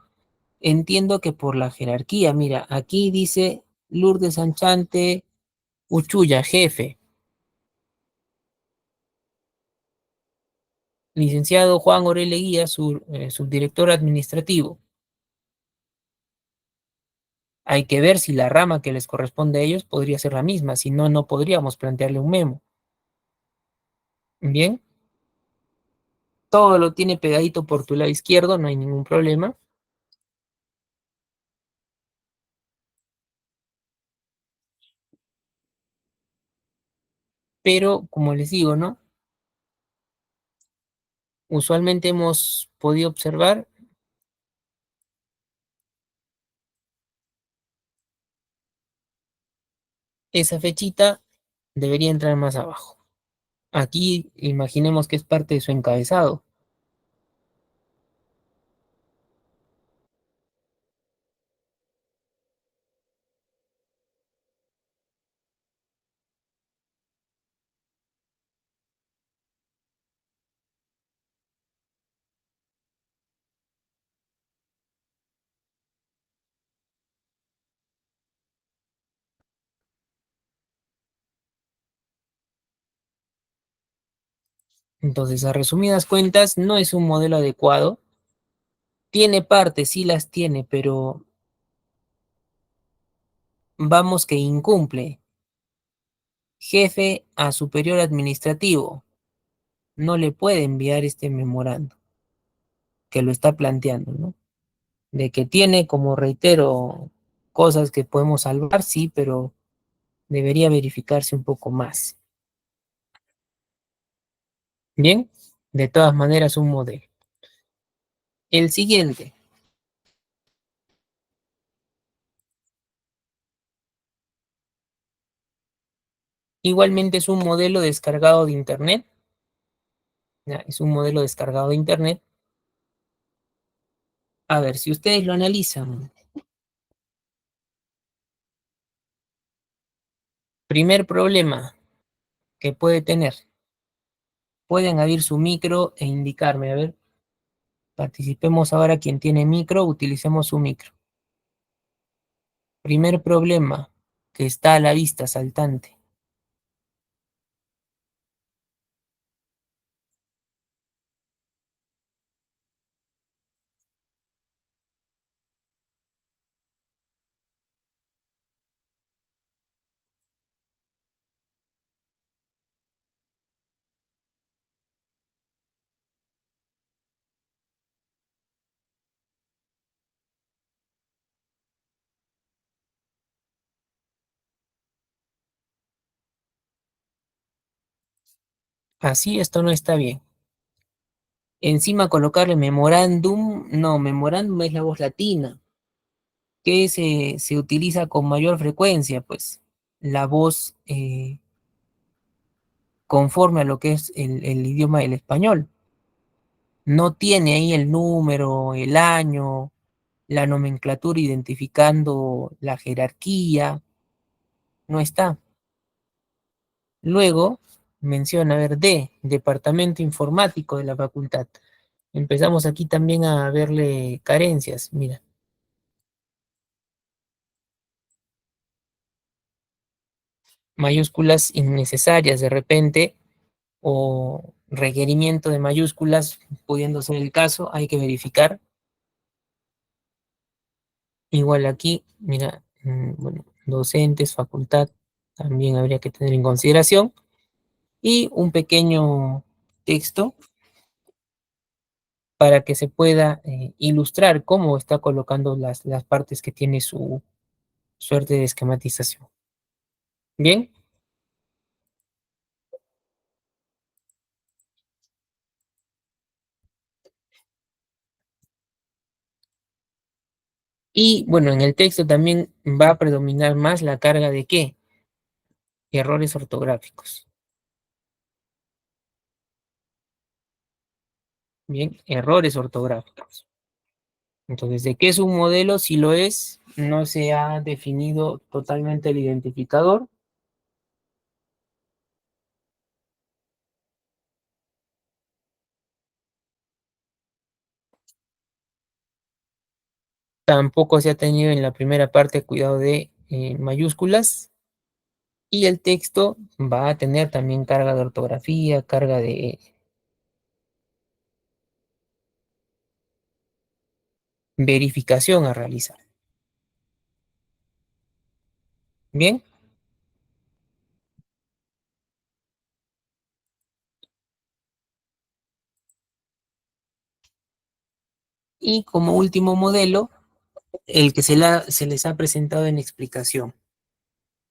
entiendo que por la jerarquía, mira, aquí dice Lourdes Sanchante Uchuya, jefe, licenciado Juan Orel Leguía, subdirector administrativo. Hay que ver si la rama que les corresponde a ellos podría ser la misma, si no, no podríamos plantearle un memo. Bien, todo lo tiene pegadito por tu lado izquierdo, no hay ningún problema, pero como les digo, ¿no? Usualmente hemos podido observar esa fechita debería entrar más abajo. Aquí imaginemos que es parte de su encabezado. Entonces, a resumidas cuentas, no es un modelo adecuado. Tiene partes, sí las tiene, pero vamos que incumple. Jefe a superior administrativo no le puede enviar este memorando que lo está planteando, ¿no? De que tiene, como reitero, cosas que podemos salvar, sí, pero debería verificarse un poco más. Bien, de todas maneras, un modelo. El siguiente, Igualmente es un modelo descargado de internet, ¿ya? Es un modelo descargado de internet. A ver, si ustedes lo analizan, primer problema que puede tener, puede añadir su micro e indicarme, a ver, participemos ahora quien tiene micro, utilicemos su micro. Primer problema que está a la vista saltante. Así esto no está bien. Encima colocarle memorándum, no, memorándum es la voz latina, que se utiliza con mayor frecuencia, pues la voz conforme a lo que es el idioma del español. No tiene ahí el número, el año, la nomenclatura identificando la jerarquía, no está. Luego menciona, a ver, Departamento Informático de la facultad. Empezamos aquí también a verle carencias, mira. Mayúsculas innecesarias de repente o requerimiento de mayúsculas, pudiendo ser el caso, hay que verificar. Igual aquí, mira, bueno, docentes, facultad, también habría que tener en consideración. Y un pequeño texto para que se pueda ilustrar cómo está colocando las partes que tiene su suerte de esquematización. Bien, y bueno, en el texto también va a predominar más la carga de ¿qué? Errores ortográficos. Bien, errores ortográficos. Entonces, ¿de qué es un modelo? Si lo es, no se ha definido totalmente el identificador. Tampoco se ha tenido en la primera parte cuidado de mayúsculas. Y el texto va a tener también carga de ortografía, carga de verificación a realizar. Bien, y como último modelo, el que se les ha presentado en explicación.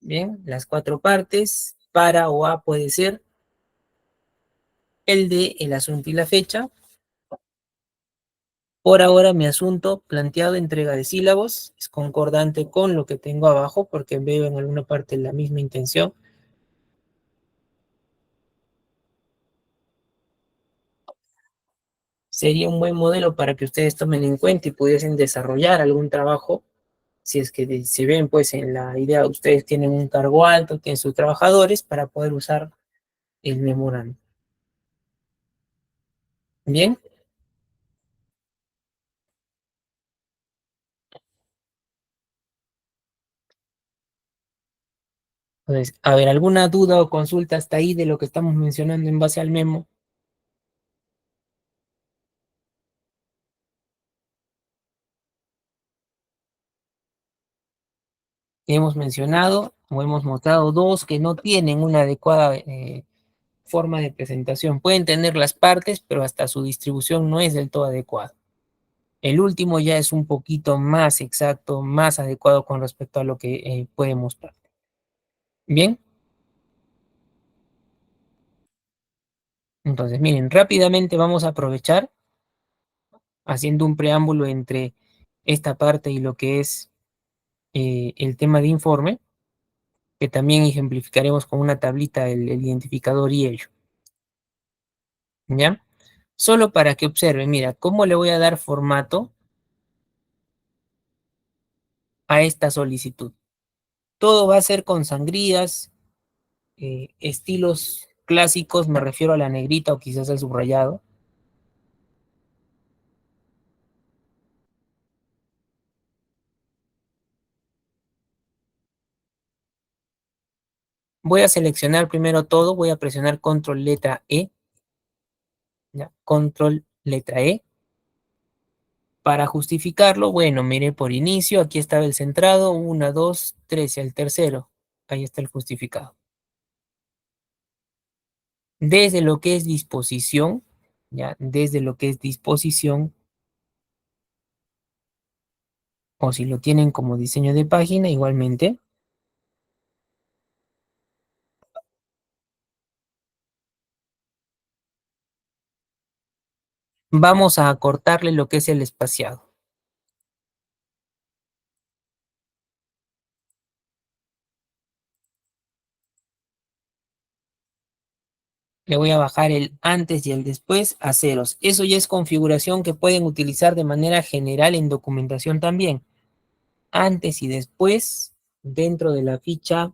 Bien, las cuatro partes, para o a puede ser el de el asunto y la fecha. Por ahora mi asunto planteado entrega de sílabos es concordante con lo que tengo abajo porque veo en alguna parte la misma intención. Sería un buen modelo para que ustedes tomen en cuenta y pudiesen desarrollar algún trabajo si es que se ven pues en la idea, ustedes tienen un cargo alto, tienen sus trabajadores para poder usar el memorando. Bien, entonces, a ver, ¿alguna duda o consulta hasta ahí de lo que estamos mencionando en base al memo? Hemos mencionado o hemos mostrado dos que no tienen una adecuada forma de presentación. Pueden tener las partes, pero hasta su distribución no es del todo adecuada. El último ya es un poquito más exacto, más adecuado con respecto a lo que puede mostrar. Bien, entonces miren, rápidamente vamos a aprovechar haciendo un preámbulo entre esta parte y lo que es el tema de informe. que también ejemplificaremos con una tablita el identificador y ello, ¿ya? Solo para que observen, mira, cómo le voy a dar formato a esta solicitud. Todo va a ser con sangrías, estilos clásicos, me refiero a la negrita o quizás al subrayado. Voy a seleccionar primero todo, voy a presionar control letra E, ¿ya? Control letra E. Para justificarlo, bueno, mire por inicio, aquí estaba el centrado, 1, 2, 3, y el tercero, ahí está el justificado. Desde lo que es disposición, ¿ya? Desde lo que es disposición, o si lo tienen como diseño de página, igualmente, vamos a acortarle lo que es el espaciado. Le voy a bajar el antes y el después a ceros. Eso ya es configuración que pueden utilizar de manera general en documentación también. Antes y después, dentro de la ficha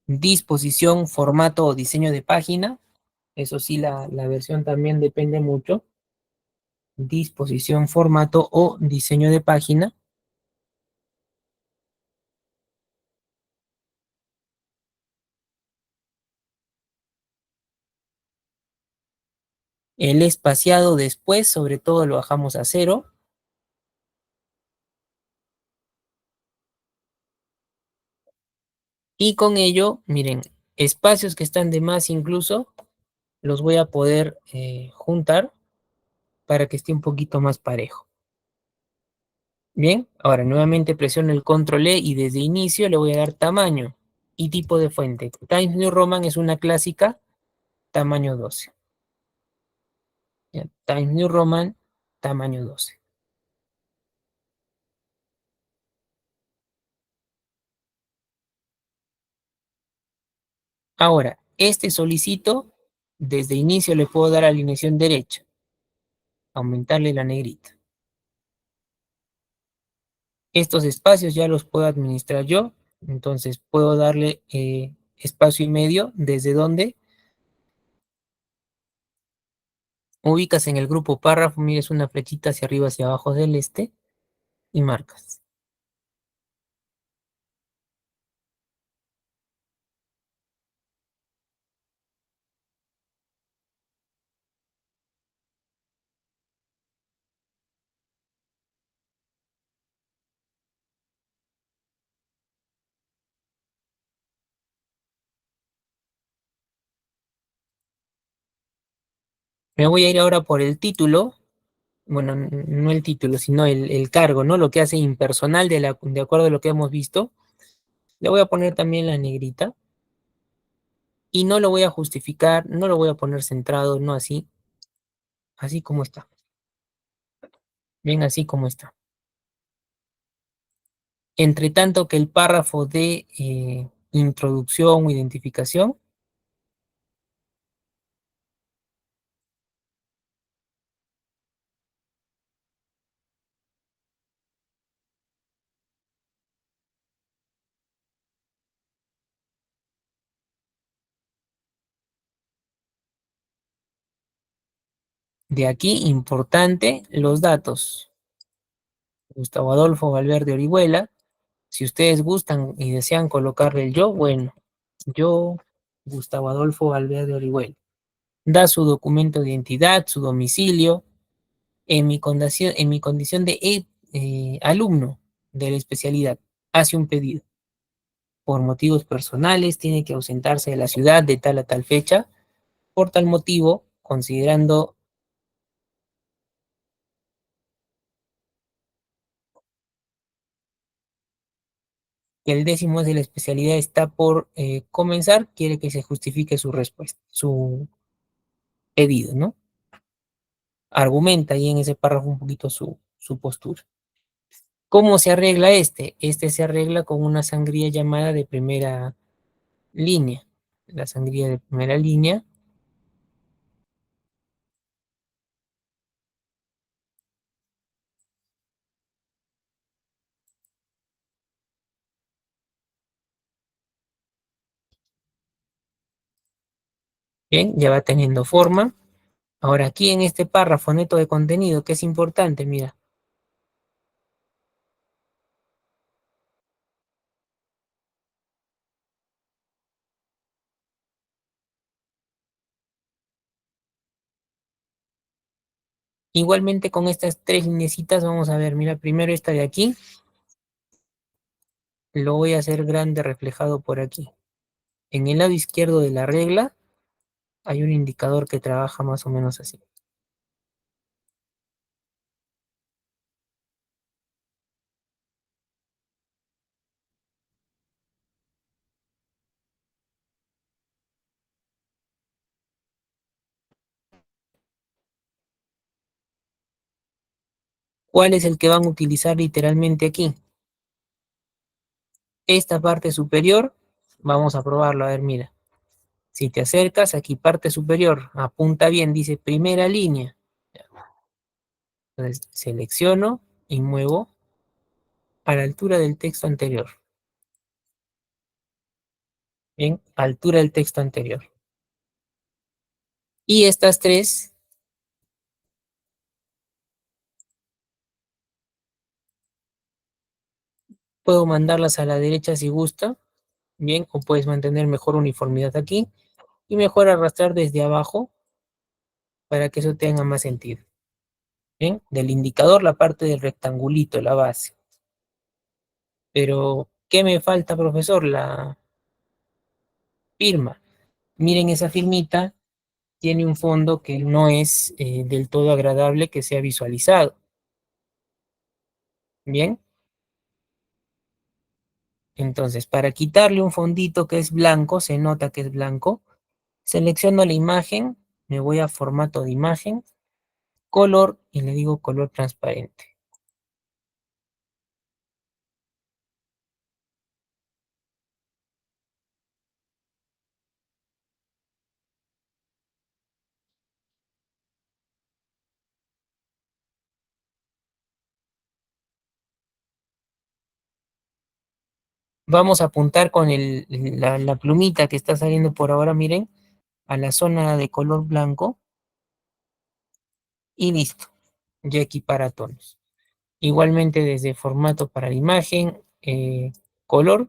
disposición, formato o diseño de página. Eso sí, la versión también depende mucho. Disposición, formato o diseño de página. El espaciado después, sobre todo lo bajamos a cero. Y con ello, miren, espacios que están de más incluso, los voy a poder juntar para que esté un poquito más parejo. Bien, ahora nuevamente presiono el control E y desde inicio le voy a dar tamaño y tipo de fuente. Times New Roman es una clásica, tamaño 12. ¿Ya? Times New Roman, tamaño 12. Ahora, este solicito, desde inicio le puedo dar alineación derecha, aumentarle la negrita. Estos espacios ya los puedo administrar yo, entonces puedo darle espacio y medio desde donde ubicas en el grupo párrafo, mires una flechita hacia arriba, hacia abajo del este y marcas. Me voy a ir ahora por el título, bueno, no el título, sino el cargo, ¿no? Lo que hace impersonal de acuerdo a lo que hemos visto. Le voy a poner también la negrita y no lo voy a justificar, no lo voy a poner centrado, no así, así como está, bien así como está. Entre tanto que el párrafo de introducción o identificación, de aquí importante los datos. Gustavo Adolfo Valverde Orihuela. Si ustedes gustan y desean colocarle el yo, bueno, yo, Gustavo Adolfo Valverde Orihuela. Da su documento de identidad, su domicilio, en mi condición de alumno de la especialidad, hace un pedido. Por motivos personales, tiene que ausentarse de la ciudad de tal a tal fecha. Por tal motivo, considerando que el décimo de la especialidad está por comenzar, quiere que se justifique su respuesta, su pedido, ¿no? Argumenta ahí en ese párrafo un poquito su postura. ¿Cómo se arregla este? Este se arregla con una sangría llamada de primera línea. La sangría de primera línea. Bien, ya va teniendo forma. Ahora aquí en este párrafo neto de contenido, que es importante, mira, igualmente con estas tres linecitas vamos a ver, mira, primero esta de aquí, lo voy a hacer grande reflejado por aquí. En el lado izquierdo de la regla hay un indicador que trabaja más o menos así. ¿Cuál es el que van a utilizar literalmente aquí? Esta parte superior, vamos a probarlo, a ver, mira. Si te acercas, aquí parte superior, apunta bien, dice primera línea. Entonces selecciono y muevo a la altura del texto anterior. Bien, altura del texto anterior. Y estas tres puedo mandarlas a la derecha si gusta. Bien, o puedes mantener mejor uniformidad aquí y mejor arrastrar desde abajo para que eso tenga más sentido. Bien, del indicador la parte del rectangulito, la base. Pero, ¿qué me falta, profesor? La firma. Miren esa firmita, tiene un fondo que no es del todo agradable que sea visualizado. Bien, entonces para quitarle un fondito que es blanco, se nota que es blanco, selecciono la imagen, me voy a formato de imagen, color y le digo color transparente. Vamos a apuntar con la plumita que está saliendo por ahora, miren, a la zona de color blanco y listo, ya equipara tonos. Igualmente desde formato para la imagen, color.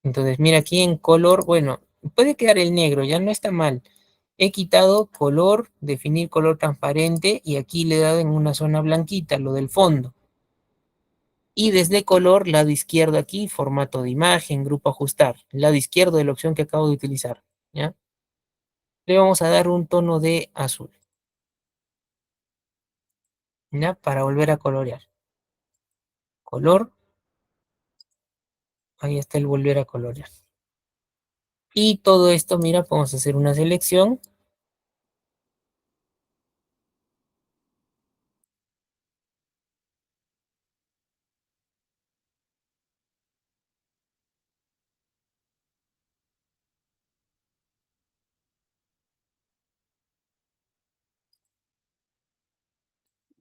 Entonces, mira aquí en color, bueno, puede quedar el negro, ya no está mal. He quitado color, definir color transparente y aquí le he dado en una zona blanquita, lo del fondo. Y desde color, lado izquierdo aquí, formato de imagen, grupo ajustar. Lado izquierdo de la opción que acabo de utilizar. ¿Ya? Le vamos a dar un tono de azul. ¿Ya? Para volver a colorear. Color, ahí está el volver a colorear. Y todo esto, mira, podemos hacer una selección.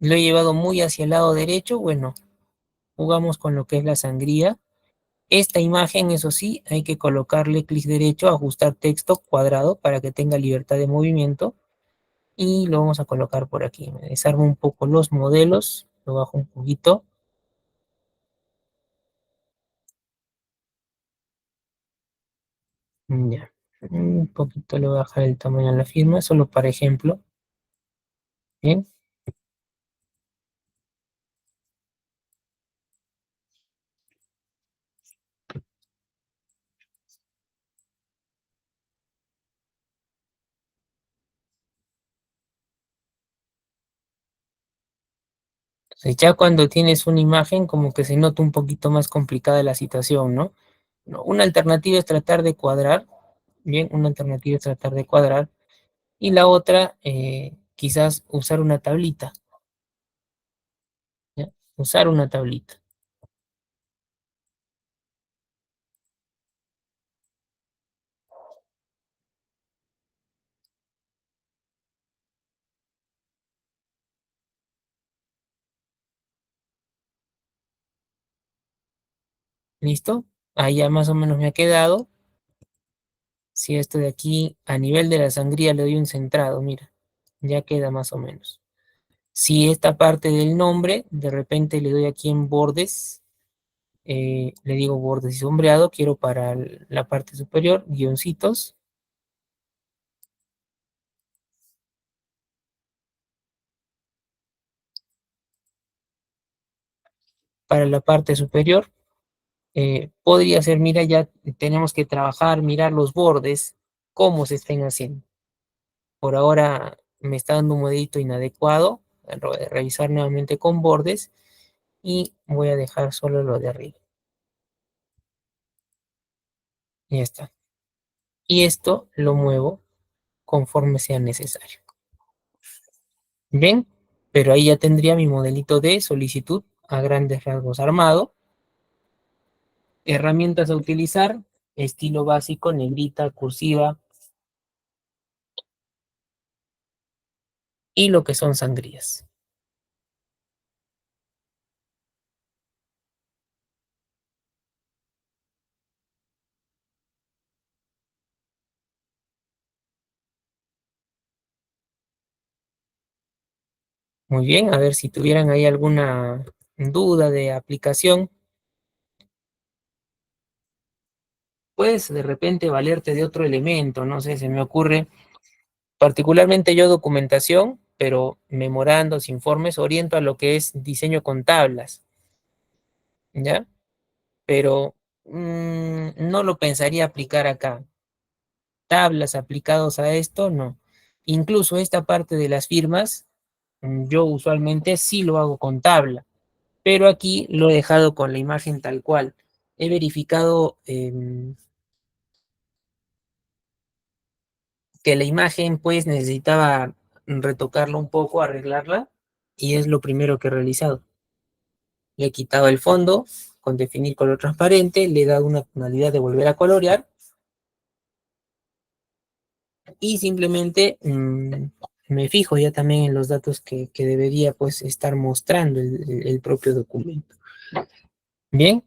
Lo he llevado muy hacia el lado derecho. Bueno, jugamos con lo que es la sangría. Esta imagen, eso sí, hay que colocarle clic derecho, ajustar texto cuadrado para que tenga libertad de movimiento. Y lo vamos a colocar por aquí. Me desarmo un poco los modelos, lo bajo un poquito. Ya. Un poquito le voy a bajar el tamaño a la firma, solo para ejemplo. Bien. Entonces ya cuando tienes una imagen, como que se nota un poquito más complicada la situación, ¿no? No, una alternativa es tratar de cuadrar, bien, una alternativa es tratar de cuadrar, y la otra, quizás usar una tablita, ¿ya? Usar una tablita. ¿Listo? Ahí ya más o menos me ha quedado. Si esto de aquí, a nivel de la sangría, le doy un centrado, mira, ya queda más o menos. Si esta parte del nombre, de repente le doy aquí en bordes, le digo bordes y sombreado, quiero para la parte superior, guioncitos, para la parte superior. Podría ser, mira, ya tenemos que trabajar, mirar los bordes, cómo se estén haciendo. Por ahora me está dando un modelo inadecuado, revisar nuevamente con bordes y voy a dejar solo lo de arriba. Ya está. Y esto lo muevo conforme sea necesario. Bien, pero ahí ya tendría mi modelito de solicitud a grandes rasgos armado. Herramientas a utilizar, estilo básico, negrita, cursiva y lo que son sangrías. Muy bien, a ver si tuvieran ahí alguna duda de aplicación, puedes de repente valerte de otro elemento, no sé, se me ocurre, particularmente yo documentación, pero memorandos, informes, oriento a lo que es diseño con tablas, ¿ya? Pero no lo pensaría aplicar acá. Tablas aplicados a esto, no. Incluso esta parte de las firmas, yo usualmente sí lo hago con tabla, pero aquí lo he dejado con la imagen tal cual. He verificado que la imagen pues necesitaba retocarla un poco, arreglarla, y es lo primero que he realizado. Le he quitado el fondo con definir color transparente, le he dado una tonalidad de volver a colorear y simplemente me fijo ya también en los datos que debería pues estar mostrando el propio documento. Bien,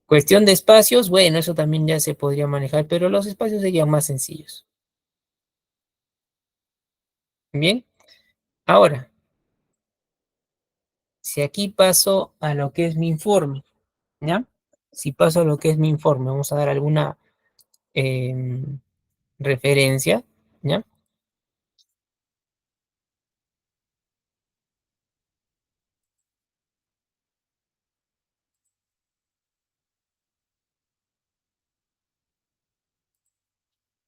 cuestión de espacios, bueno, eso también ya se podría manejar, pero los espacios serían más sencillos. Bien, ahora, si aquí paso a lo que es mi informe, ¿ya? Si paso a lo que es mi informe, vamos a dar alguna referencia, ¿ya?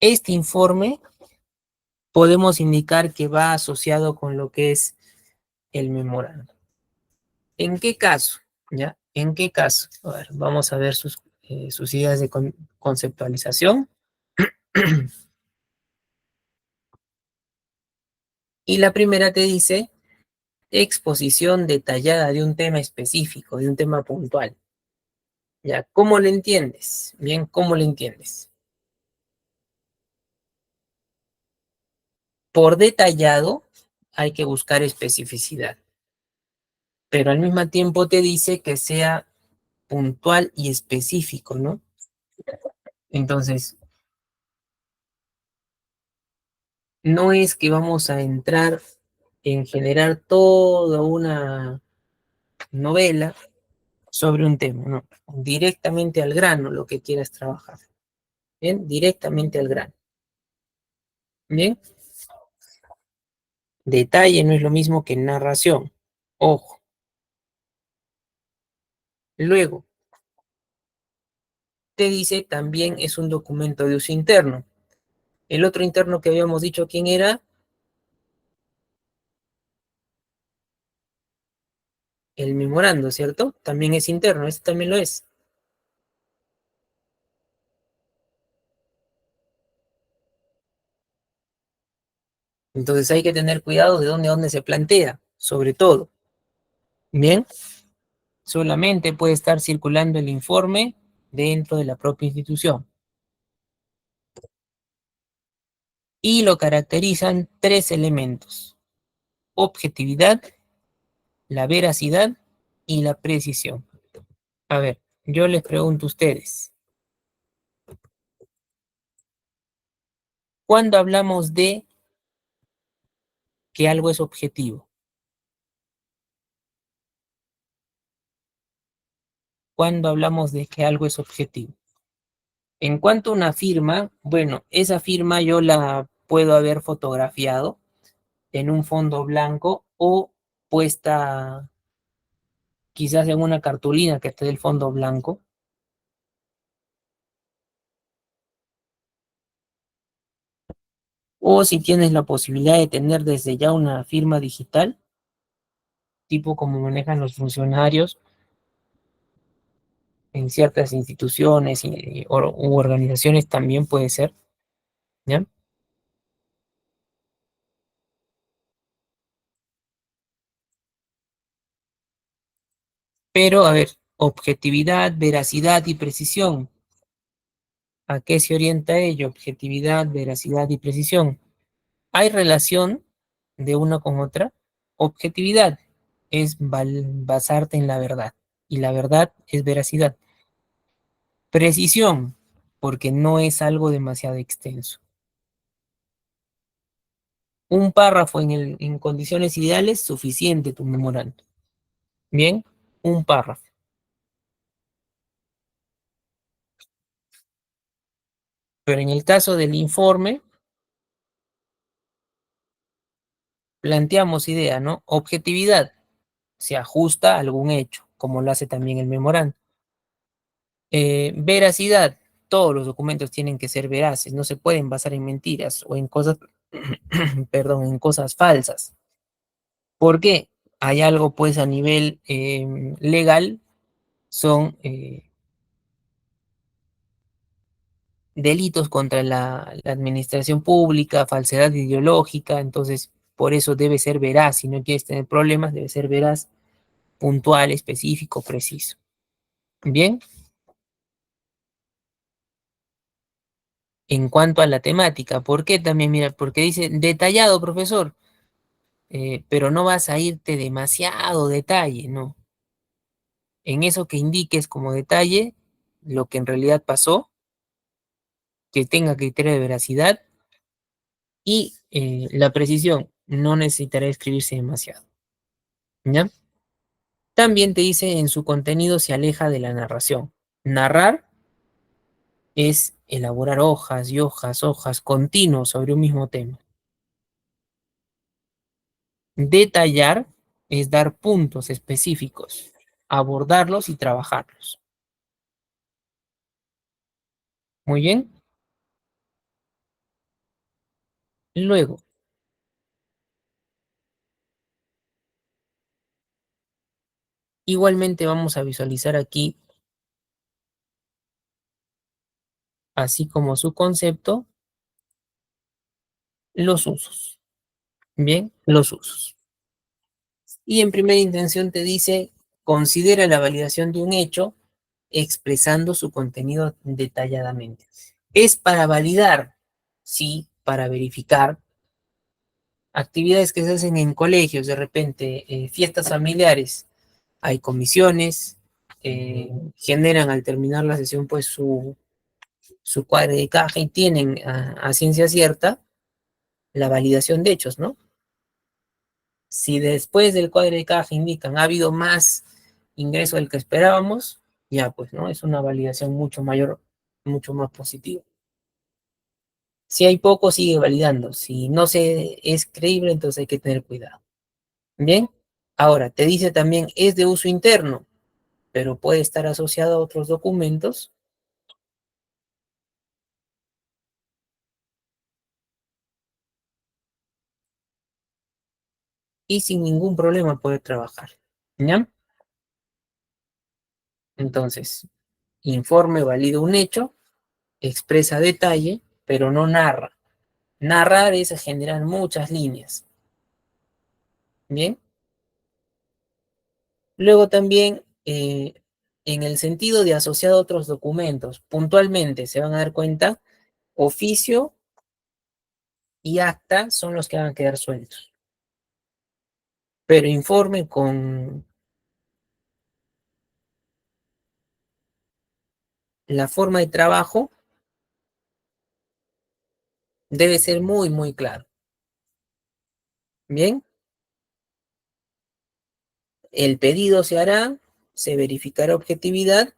Este informe podemos indicar que va asociado con lo que es el memorando. ¿En qué caso? ¿Ya? ¿En qué caso? A ver, vamos a ver sus ideas de conceptualización. Y la primera te dice exposición detallada de un tema específico, de un tema puntual. ¿Ya? ¿Cómo lo entiendes? Bien, ¿cómo lo entiendes? Por detallado hay que buscar especificidad, pero al mismo tiempo te dice que sea puntual y específico, ¿no? Entonces, no es que vamos a entrar en generar toda una novela sobre un tema, no, directamente al grano lo que quieras trabajar, ¿bien? Directamente al grano, ¿bien? Detalle no es lo mismo que narración, ojo. Luego, te dice también es un documento de uso interno. El otro interno que habíamos dicho quién era, el memorando, ¿cierto? También es interno, este también lo es. Entonces hay que tener cuidado de dónde se plantea, sobre todo. Bien, solamente puede estar circulando el informe dentro de la propia institución. Y lo caracterizan tres elementos: objetividad, la veracidad y la precisión. A ver, yo les pregunto a ustedes, ¿cuándo hablamos de que algo es objetivo? ¿Cuándo hablamos de que algo es objetivo? En cuanto a una firma, bueno, esa firma yo la puedo haber fotografiado en un fondo blanco o puesta quizás en una cartulina que esté del fondo blanco. O si tienes la posibilidad de tener desde ya una firma digital, tipo como manejan los funcionarios en ciertas instituciones u organizaciones también puede ser, ¿ya? Pero, a ver, objetividad, veracidad y precisión. ¿A qué se orienta ello? Objetividad, veracidad y precisión. ¿Hay relación de una con otra? Objetividad es basarte en la verdad y la verdad es veracidad. Precisión, porque no es algo demasiado extenso. Un párrafo en condiciones ideales, suficiente tu memorando. Bien, un párrafo. Pero en el caso del informe, planteamos idea, ¿no? Objetividad, se ajusta a algún hecho, como lo hace también el memorando. Veracidad, todos los documentos tienen que ser veraces, no se pueden basar en mentiras o en cosas, perdón, en cosas falsas. ¿Por qué? Hay algo pues a nivel legal, son delitos contra la administración pública, falsedad ideológica, entonces por eso debe ser veraz, si no quieres tener problemas, debe ser veraz, puntual, específico, preciso. Bien, en cuanto a la temática, ¿por qué también? Mira, porque dice detallado, profesor, pero no vas a irte demasiado detalle, ¿no? En eso que indiques como detalle lo que en realidad pasó, que tenga criterio de veracidad y la precisión, no necesitará escribirse demasiado, ¿ya? También te dice en su contenido se aleja de la narración. Narrar es elaborar hojas y hojas, hojas continuos sobre un mismo tema. Detallar es dar puntos específicos, abordarlos y trabajarlos. Muy bien. Luego, igualmente vamos a visualizar aquí, así como su concepto, los usos. Bien, los usos. Y en primera intención te dice, considera la validación de un hecho expresando su contenido detalladamente. Es para validar, sí, para verificar. Actividades que se hacen en colegios, de repente, fiestas familiares, hay comisiones, generan al terminar la sesión pues su cuadro de caja y tienen a ciencia cierta la validación de hechos, ¿no? Si después del cuadro de caja indican ha habido más ingreso del que esperábamos, ya pues, ¿no? Es una validación mucho mayor, mucho más positiva. Si hay poco, sigue validando. Si no se es creíble, entonces hay que tener cuidado. Bien. Ahora, te dice también es de uso interno, pero puede estar asociado a otros documentos y sin ningún problema puede trabajar. ¿Ya? Entonces, informe valida un hecho, expresa detalle, pero no narra. Narrar es generar muchas líneas. Bien. Luego también, en el sentido de asociar otros documentos, puntualmente se van a dar cuenta, oficio y acta son los que van a quedar sueltos. Pero informe con la forma de trabajo debe ser muy, muy claro. Bien, el pedido se hará, se verificará objetividad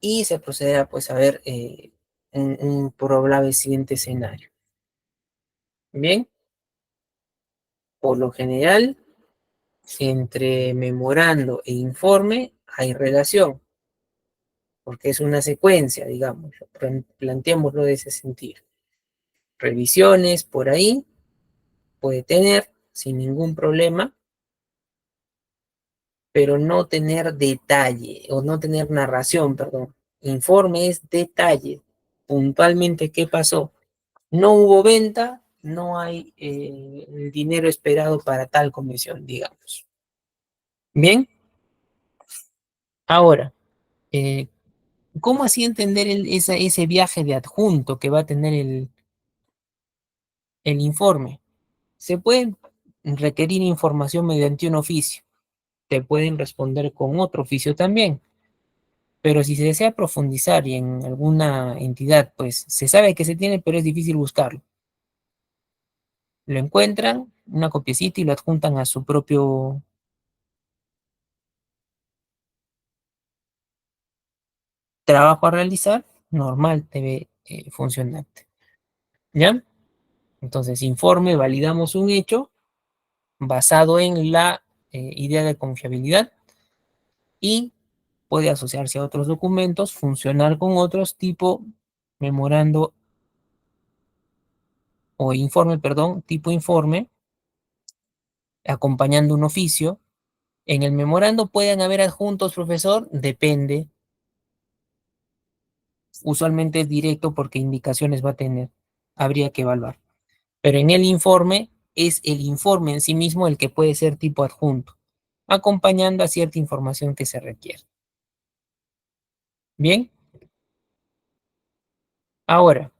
y se procederá pues a ver un probable siguiente escenario. Bien, por lo general, entre memorando e informe hay relación, porque es una secuencia, digamos, planteémoslo de ese sentido. Revisiones por ahí puede tener sin ningún problema, pero no tener detalle o no tener narración, perdón. Informe es detalle, puntualmente qué pasó. No hubo venta, no hay el dinero esperado para tal comisión, digamos. Bien, ahora, eh, ¿cómo así entender ese viaje de adjunto que va a tener el informe? Se puede requerir información mediante un oficio, te pueden responder con otro oficio también, pero si se desea profundizar y en alguna entidad, pues se sabe que se tiene, pero es difícil buscarlo. Lo encuentran, una copiecita y lo adjuntan a su propio trabajo a realizar, normal debe funcionar. ¿Ya? Entonces, informe, validamos un hecho basado en la idea de confiabilidad y puede asociarse a otros documentos, funcionar con otros tipo memorando o informe, perdón, tipo informe, acompañando un oficio. En el memorando pueden haber adjuntos, profesor, depende. Usualmente es directo porque indicaciones va a tener. Habría que evaluar. Pero en el informe es el informe en sí mismo el que puede ser tipo adjunto, acompañando a cierta información que se requiere. Bien, ahora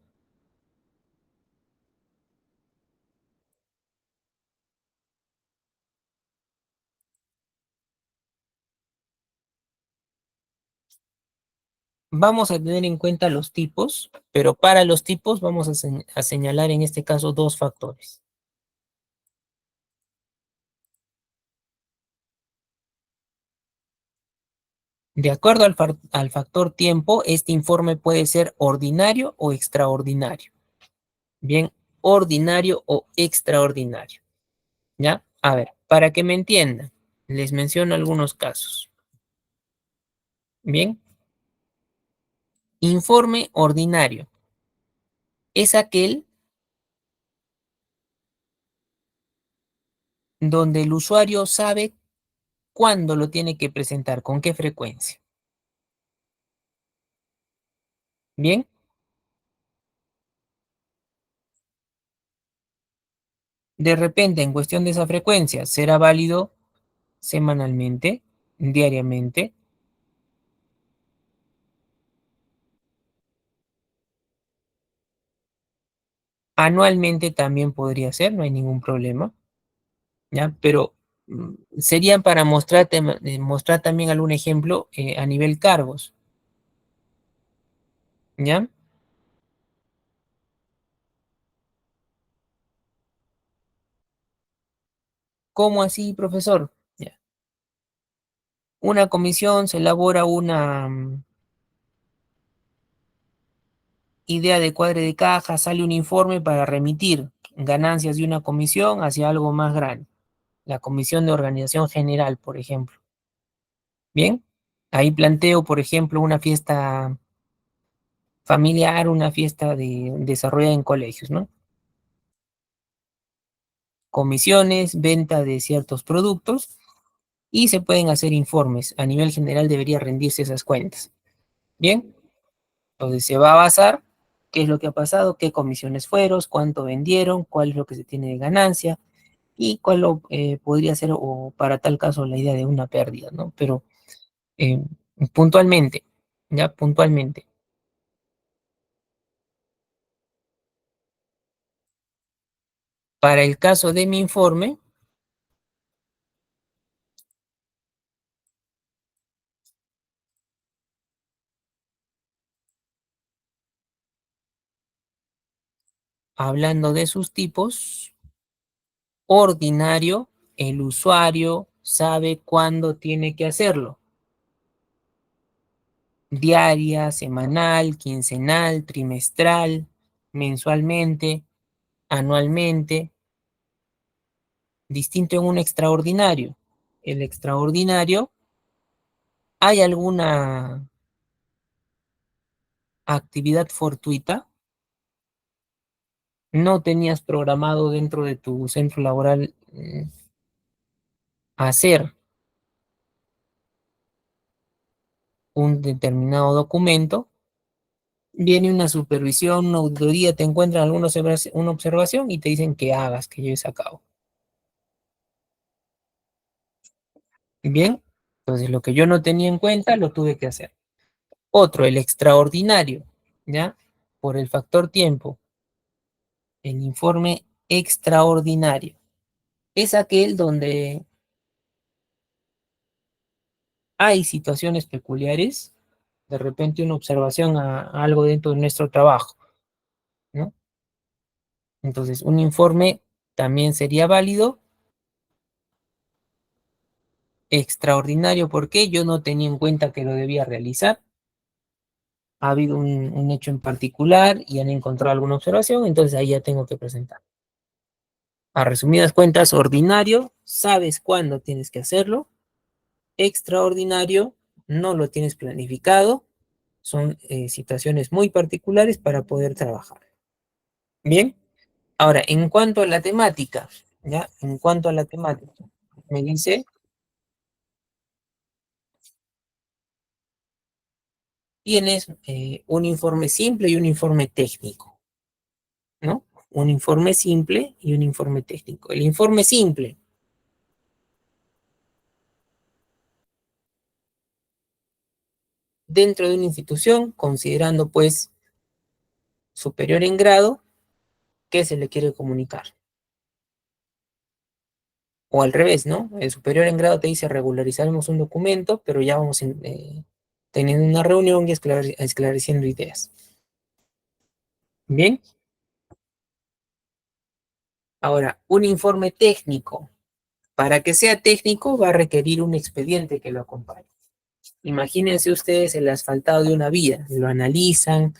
vamos a tener en cuenta los tipos, pero para los tipos vamos a señalar en este caso dos factores. De acuerdo al factor tiempo, este informe puede ser ordinario o extraordinario. Bien, ordinario o extraordinario. ¿Ya? A ver, para que me entiendan, les menciono algunos casos. Bien, informe ordinario es aquel donde el usuario sabe cuándo lo tiene que presentar, con qué frecuencia. Bien, de repente, en cuestión de esa frecuencia, será válido semanalmente, diariamente, anualmente también podría ser, no hay ningún problema, ¿ya? Pero serían para mostrar también algún ejemplo a nivel cargos, ¿ya? ¿Cómo así, profesor? Ya. Una comisión se elabora una idea de cuadre de caja, sale un informe para remitir ganancias de una comisión hacia algo más grande, la comisión de organización general, por ejemplo. Bien, ahí planteo, por ejemplo, una fiesta familiar, una fiesta desarrollada en colegios, ¿no? Comisiones, venta de ciertos productos, y se pueden hacer informes. A nivel general debería rendirse esas cuentas. Bien, entonces se va a basar qué es lo que ha pasado, qué comisiones fueron, cuánto vendieron, cuál es lo que se tiene de ganancia y podría ser, o para tal caso, la idea de una pérdida, ¿no? Pero eh, puntualmente, ya puntualmente, para el caso de mi informe, hablando de sus tipos, ordinario, el usuario sabe cuándo tiene que hacerlo. Diaria, semanal, quincenal, trimestral, mensualmente, anualmente, distinto en un extraordinario. El extraordinario, ¿hay alguna actividad fortuita? ¿No tenías programado dentro de tu centro laboral hacer un determinado documento? Viene una supervisión, una auditoría, te encuentran una observación y te dicen que hagas, que lleves a cabo. Bien, entonces lo que yo no tenía en cuenta lo tuve que hacer. Otro, el extraordinario, ¿ya? Por el factor tiempo, el informe extraordinario. Es aquel donde hay situaciones peculiares, de repente una observación a algo dentro de nuestro trabajo, ¿no? Entonces, un informe también sería válido. Extraordinario porque yo no tenía en cuenta que lo debía realizar. Ha habido un hecho en particular y han encontrado alguna observación, entonces ahí ya tengo que presentar. A resumidas cuentas, ordinario, sabes cuándo tienes que hacerlo. Extraordinario, no lo tienes planificado. Son situaciones muy particulares para poder trabajar. Bien, ahora, en cuanto a la temática, ¿ya? En cuanto a la temática, me dice, tienes un informe simple y un informe técnico, ¿no? Un informe simple y un informe técnico. El informe simple, dentro de una institución, considerando pues superior en grado, ¿qué se le quiere comunicar? O al revés, ¿no? El superior en grado te dice regularizaremos un documento, pero ya vamos teniendo una reunión y esclareciendo ideas. Bien, ahora, un informe técnico. Para que sea técnico va a requerir un expediente que lo acompañe. Imagínense ustedes el asfaltado de una vía, lo analizan,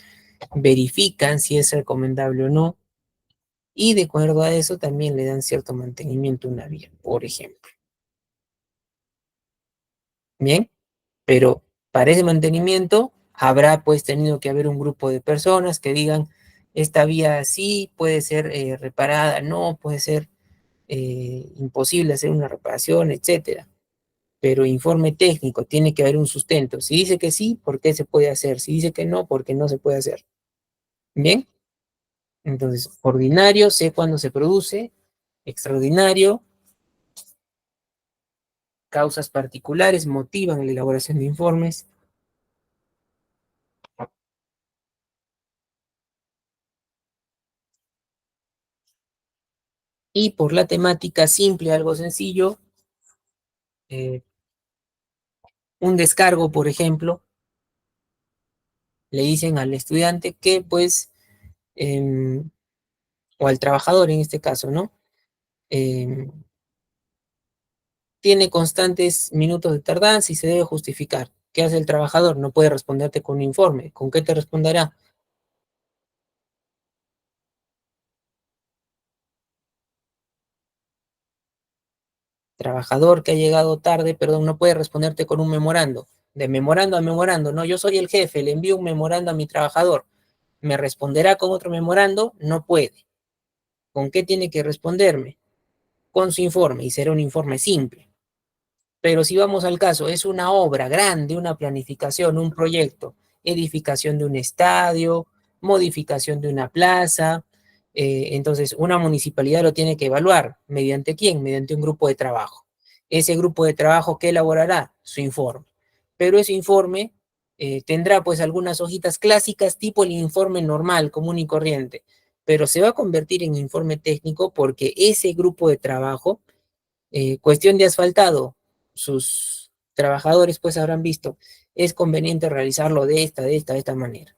verifican si es recomendable o no, y de acuerdo a eso también le dan cierto mantenimiento a una vía, por ejemplo. Bien, pero para ese mantenimiento habrá pues tenido que haber un grupo de personas que digan, esta vía sí puede ser reparada, no puede ser imposible hacer una reparación, etcétera. Pero informe técnico, tiene que haber un sustento. Si dice que sí, ¿por qué se puede hacer? Si dice que no, ¿por qué no se puede hacer? Bien, entonces, ordinario, sé cuándo se produce, extraordinario, causas particulares motivan la elaboración de informes, y por la temática simple, algo sencillo, eh, un descargo, por ejemplo, le dicen al estudiante que, pues, em, o al trabajador en este caso, ¿no? Em, tiene constantes minutos de tardanza y se debe justificar. ¿Qué hace el trabajador? No puede responderte con un informe. ¿Con qué te responderá? Trabajador que ha llegado tarde, perdón, no puede responderte con un memorando. De memorando a memorando, no, yo soy el jefe, le envío un memorando a mi trabajador. ¿Me responderá con otro memorando? No puede. ¿Con qué tiene que responderme? Con su informe y será un informe simple. Pero si vamos al caso, es una obra grande, una planificación, un proyecto, edificación de un estadio, modificación de una plaza. Entonces, una municipalidad lo tiene que evaluar. ¿Mediante quién? Mediante un grupo de trabajo. Ese grupo de trabajo, ¿qué elaborará? Su informe. Pero ese informe tendrá pues algunas hojitas clásicas tipo el informe normal, común y corriente, pero se va a convertir en informe técnico porque ese grupo de trabajo, cuestión de asfaltado, sus trabajadores pues habrán visto, es conveniente realizarlo de esta manera.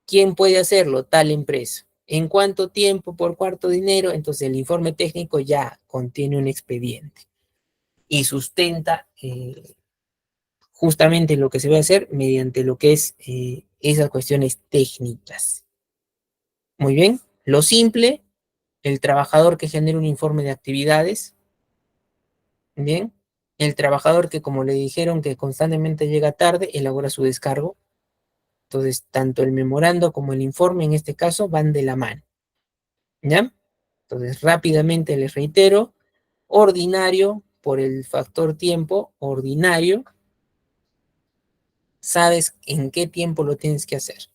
¿Quién puede hacerlo? Tal empresa. ¿En cuánto tiempo? ¿Por cuánto dinero? Entonces el informe técnico ya contiene un expediente y sustenta justamente lo que se va a hacer mediante lo que es esas cuestiones técnicas. Muy bien. Lo simple, el trabajador que genera un informe de actividades. Bien. El trabajador que, como le dijeron, que constantemente llega tarde, elabora su descargo. Entonces, tanto el memorando como el informe en este caso van de la mano. ¿Ya? Entonces, rápidamente les reitero, ordinario por el factor tiempo, ordinario, sabes en qué tiempo lo tienes que hacer.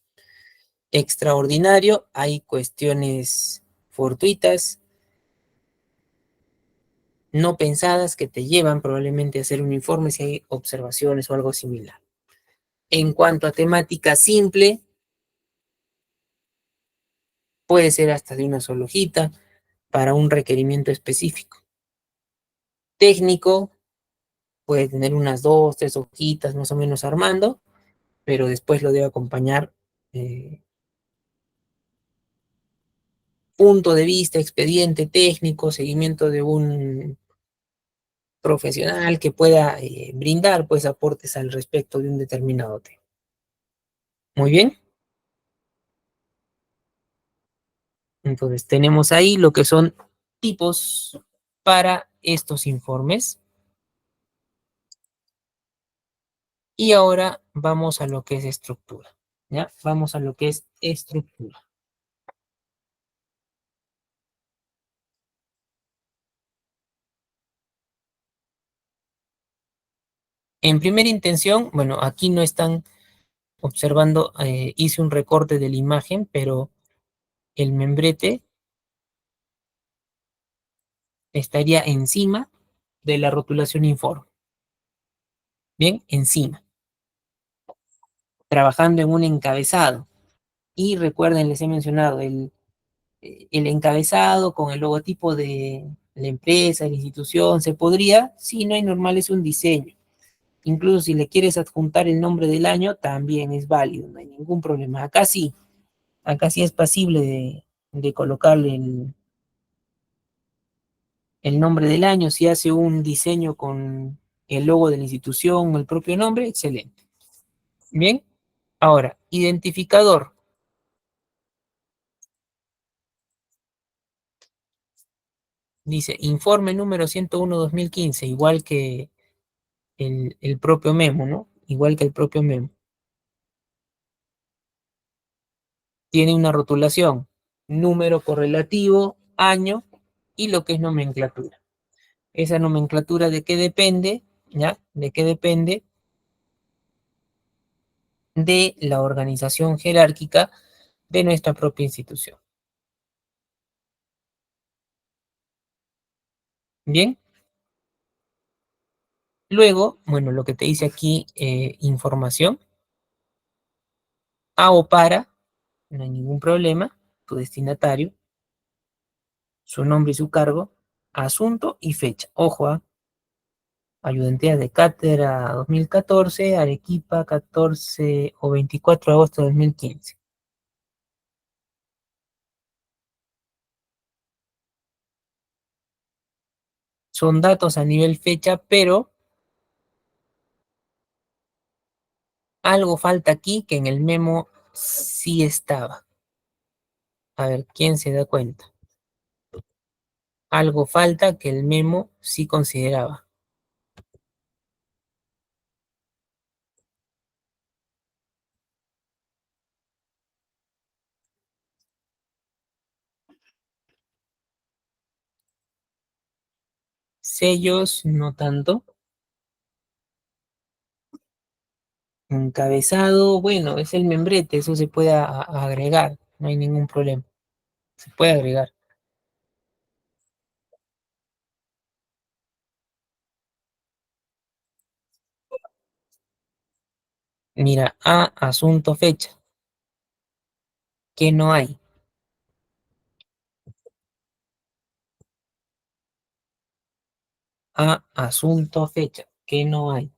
Extraordinario, hay cuestiones fortuitas, no pensadas, que te llevan probablemente a hacer un informe si hay observaciones o algo similar. En cuanto a temática simple, puede ser hasta de una sola hojita para un requerimiento específico. Técnico, puede tener unas dos, tres hojitas más o menos armando, pero después lo debe acompañar punto de vista, expediente técnico, seguimiento de un profesional que pueda brindar pues aportes al respecto de un determinado tema. Muy bien, entonces tenemos ahí lo que son tipos para estos informes y ahora vamos a lo que es estructura. ¿Ya? Vamos a lo que es estructura. En primera intención, bueno, aquí no están observando, hice un recorte de la imagen, pero el membrete estaría encima de la rotulación informe. Bien, encima, trabajando en un encabezado. Y recuerden, les he mencionado el encabezado con el logotipo de la empresa, de la institución, se podría, si no hay normal, es un diseño. Incluso si le quieres adjuntar el nombre del año, también es válido, no hay ningún problema. Acá sí es pasible de colocarle el nombre del año, si hace un diseño con el logo de la institución o el propio nombre, excelente. Bien, ahora, identificador. Dice informe número 101/2015, igual que el propio memo, ¿no? Igual que el propio memo. Tiene una rotulación, número correlativo, año y lo que es nomenclatura. Esa nomenclatura de qué depende, ¿ya? De qué depende de la organización jerárquica de nuestra propia institución. Bien, luego, bueno, lo que te dice aquí, información, a o para, no hay ningún problema, tu destinatario, su nombre y su cargo, asunto y fecha. Ojo, ayudantía de cátedra 2014, Arequipa 14 o 24 de agosto de 2015. Son datos a nivel fecha, pero algo falta aquí que en el memo sí estaba. A ver, ¿quién se da cuenta? Algo falta que el memo sí consideraba. Sellos, no tanto. Encabezado, bueno, es el membrete, eso se puede agregar, no hay ningún problema. Se puede agregar. Mira, A, asunto, fecha. ¿Qué no hay? A, asunto, fecha. ¿Qué no hay?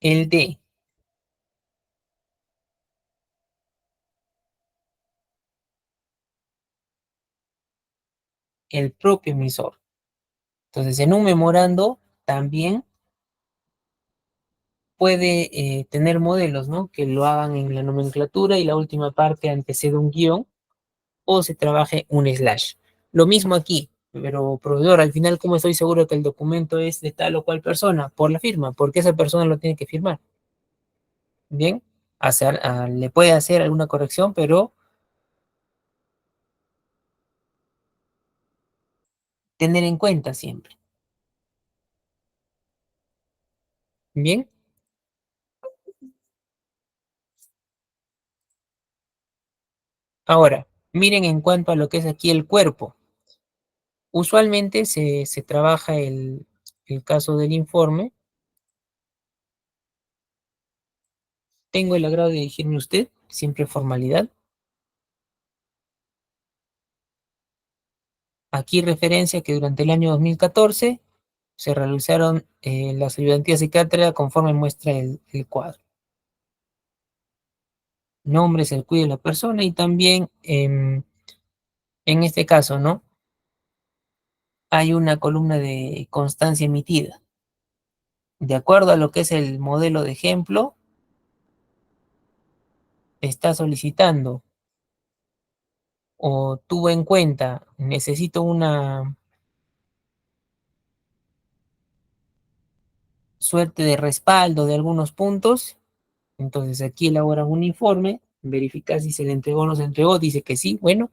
El D, el propio emisor. Entonces, en un memorando también puede tener modelos, ¿no? Que lo hagan en la nomenclatura y la última parte antecede un guión o se trabaje un slash. Lo mismo aquí, pero proveedor, al final, ¿cómo estoy seguro que el documento es de tal o cual persona? Por la firma, porque esa persona lo tiene que firmar. Bien, le puede hacer alguna corrección, pero tener en cuenta siempre. Bien, ahora, miren en cuanto a lo que es aquí el cuerpo. Usualmente se trabaja el caso del informe. Tengo el agrado de dirigirme a usted, siempre formalidad. Aquí referencia que durante el año 2014 se realizaron las ayudantías de cátedra conforme muestra el cuadro. Nombres, el cuidado de la persona y también en este caso, ¿no? Hay una columna de constancia emitida. De acuerdo a lo que es el modelo de ejemplo, está solicitando o tuvo en cuenta, necesito una suerte de respaldo de algunos puntos. Entonces aquí elabora un informe, verificar si se le entregó o no se entregó, dice que sí, bueno,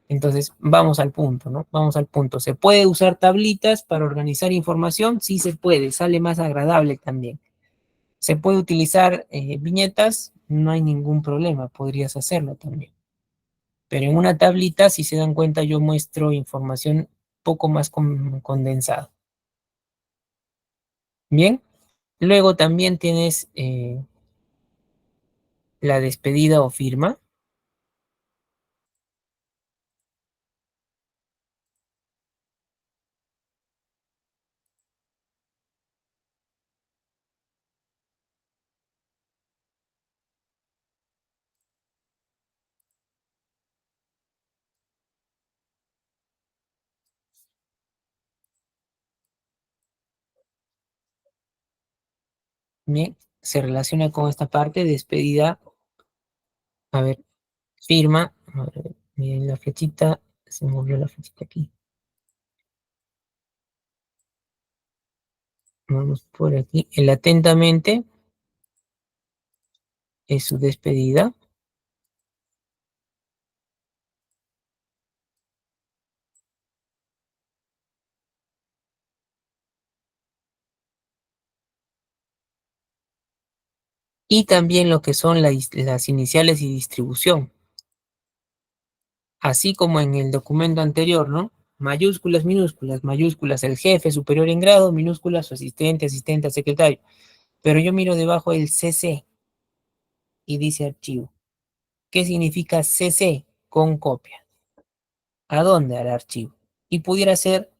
entonces vamos al punto, ¿no? Vamos al punto. ¿Se puede usar tablitas para organizar información? Sí se puede, sale más agradable también. ¿Se puede utilizar viñetas? No hay ningún problema, podrías hacerlo también. Pero en una tablita, si se dan cuenta, yo muestro información poco más condensada. Bien, luego también tienes la despedida o firma. Bien, se relaciona con esta parte, despedida. A ver, firma. A ver, miren la flechita, se movió la flechita aquí. Vamos por aquí. El atentamente es su despedida. Y también lo que son las iniciales y distribución. Así como en el documento anterior, ¿no? Mayúsculas, minúsculas, mayúsculas, el jefe superior en grado, minúsculas, su asistente, asistente, secretario. Pero yo miro debajo el CC y dice archivo. ¿Qué significa CC? Con copia. ¿A dónde? Al archivo. Y pudiera ser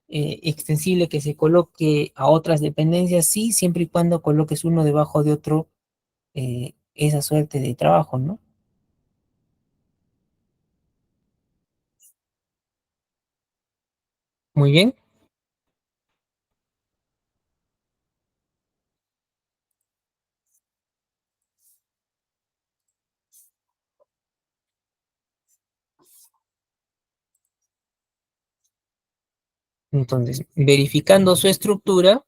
extensible que se coloque a otras dependencias, sí, siempre y cuando coloques uno debajo de otro, esa suerte de trabajo, ¿no? Muy bien. Entonces, verificando su estructura,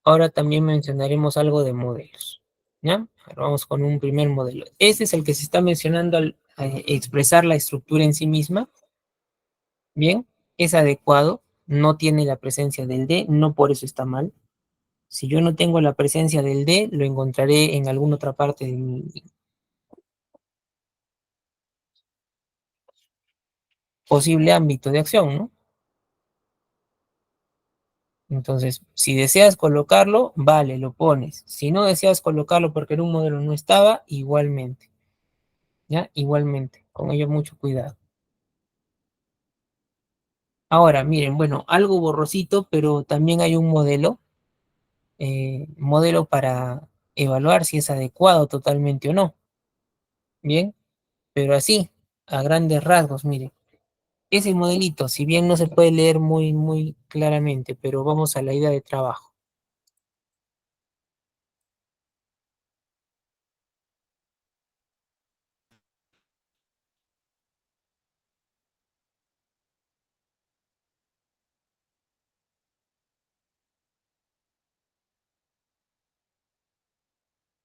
ahora también mencionaremos algo de modelos. ¿Ya? Ahora vamos con un primer modelo. Este es el que se está mencionando al expresar la estructura en sí misma. Bien, es adecuado, no tiene la presencia del D, no por eso está mal. Si yo no tengo la presencia del D, lo encontraré en alguna otra parte de mi posible ámbito de acción, ¿no? Entonces, si deseas colocarlo, vale, lo pones. Si no deseas colocarlo porque en un modelo no estaba, igualmente, ¿ya? Igualmente, con ello mucho cuidado. Ahora, miren, bueno, algo borrosito, pero también hay un modelo para evaluar si es adecuado totalmente o no. Bien, pero así, a grandes rasgos, miren. Ese modelito, si bien no se puede leer muy claramente, pero vamos a la idea de trabajo.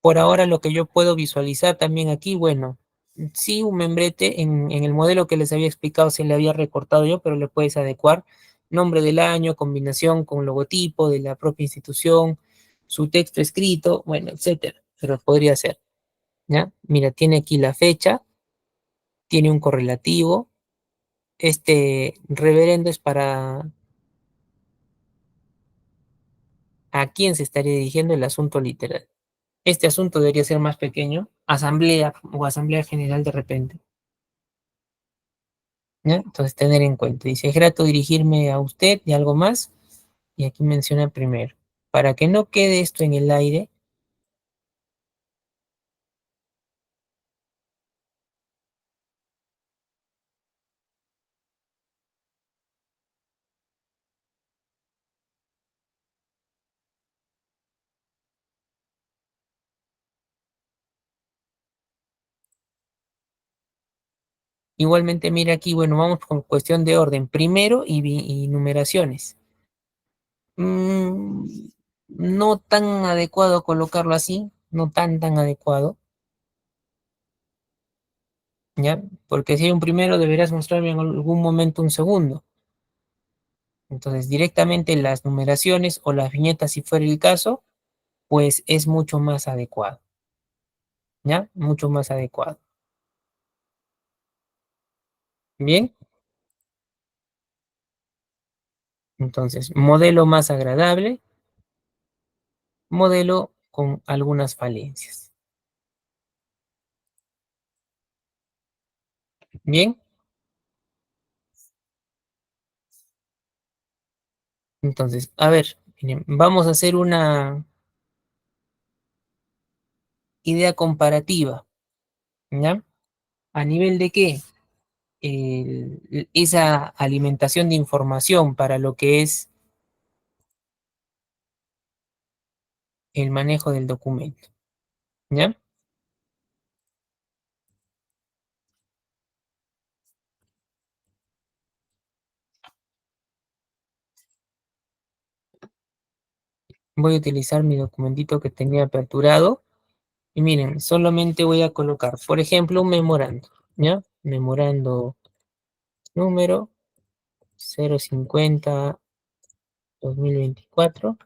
Por ahora lo que yo puedo visualizar también aquí, bueno, sí un membrete en el modelo que les había explicado se le había recortado yo, pero le puedes adecuar nombre del año, combinación con logotipo de la propia institución, su texto escrito, bueno, etcétera, pero podría ser, ¿ya? Mira, tiene aquí la fecha, tiene un correlativo, este reverendo es para a quién se estaría dirigiendo el asunto literal. Este asunto debería ser más pequeño, asamblea o asamblea general de repente. ¿Ya? Entonces, tener en cuenta. Dice, es grato dirigirme a usted y algo más. Y aquí menciona primero. Para que no quede esto en el aire, igualmente, mira aquí, bueno, vamos con cuestión de orden. Primero y numeraciones. Mm, no tan adecuado colocarlo así, no tan adecuado, ¿ya? Porque si hay un primero, deberás mostrarme en algún momento un segundo. Entonces, directamente las numeraciones o las viñetas, si fuera el caso, pues es mucho más adecuado, ¿ya? Mucho más adecuado. Bien, entonces, modelo más agradable, modelo con algunas falencias. Bien, entonces, a ver, miren, vamos a hacer una idea comparativa, ¿ya? ¿A nivel de qué? Esa alimentación de información para lo que es el manejo del documento, ¿ya? Voy a utilizar mi documentito que tenía aperturado y miren, solamente voy a colocar, por ejemplo, un memorando, ¿ya? Memorando número 050-2024.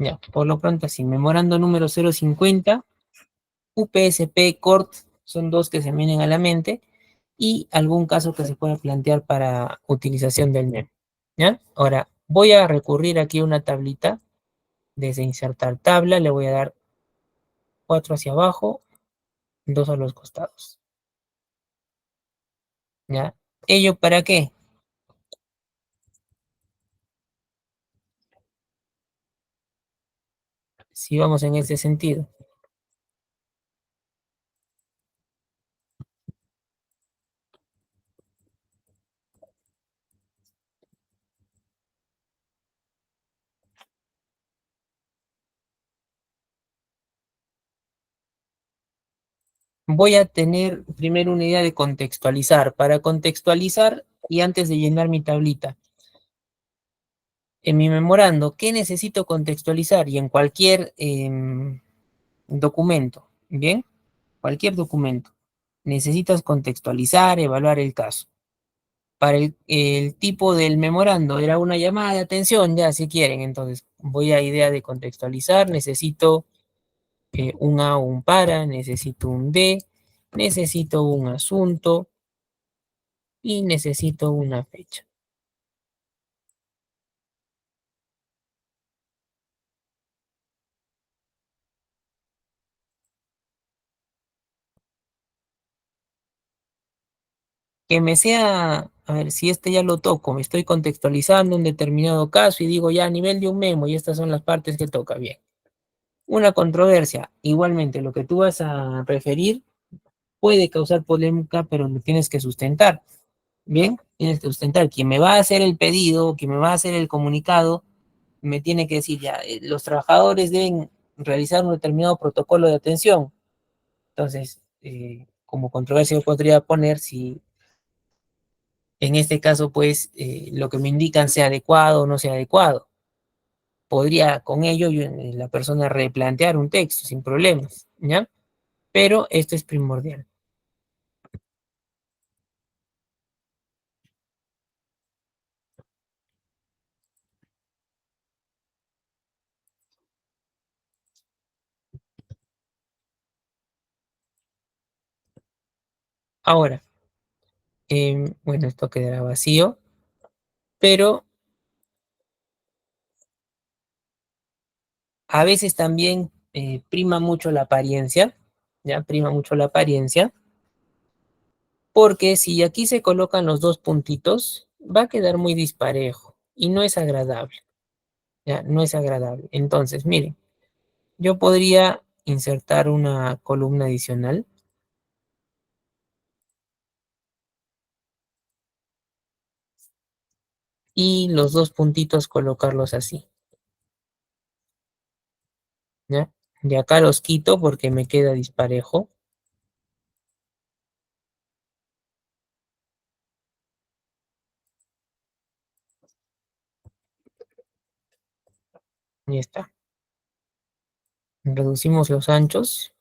Ya, por lo pronto así, memorando número 050, UPSP, CORT, son dos que se me vienen a la mente, y algún caso que se pueda plantear para utilización del MEM. ¿Ya? Ahora, voy a recurrir aquí a una tablita, desde insertar tabla, le voy a dar 4 hacia abajo, 2 a los costados. ¿Ya? ¿Ello para qué? Si vamos en ese sentido. voy a tener primero una idea de contextualizar. Para contextualizar y antes de llenar mi tablita, en mi memorando, ¿qué necesito contextualizar? Y en cualquier documento, ¿bien? Cualquier documento. Necesitas contextualizar, evaluar el caso. Para el tipo del memorando era una llamada de atención, ya si quieren. Entonces voy a idea de contextualizar. Necesito un A o un para, necesito un D, necesito un asunto y necesito una fecha. Que me sea, a ver, si este ya lo toco, me estoy contextualizando un determinado caso y digo ya a nivel de un memo y estas son las partes que toca, bien. Una controversia, igualmente lo que tú vas a referir puede causar polémica, pero lo tienes que sustentar, bien, tienes que sustentar. Quien me va a hacer el pedido, quien me va a hacer el comunicado, me tiene que decir ya, los trabajadores deben realizar un determinado protocolo de atención. Entonces, como controversia yo podría poner si en este caso, pues, lo que me indican sea adecuado o no sea adecuado. Podría con ello la persona replantear un texto sin problemas, ¿ya? Pero esto es primordial. Ahora, bueno, esto quedará vacío, pero a veces también prima mucho la apariencia, ¿ya? Prima mucho la apariencia, porque si aquí se colocan los dos puntitos, va a quedar muy disparejo y no es agradable, ¿ya? No es agradable. Entonces, miren, yo podría insertar una columna adicional y los dos puntitos colocarlos así, ¿ya? De acá los quito porque me queda disparejo. Y está. Reducimos los anchos,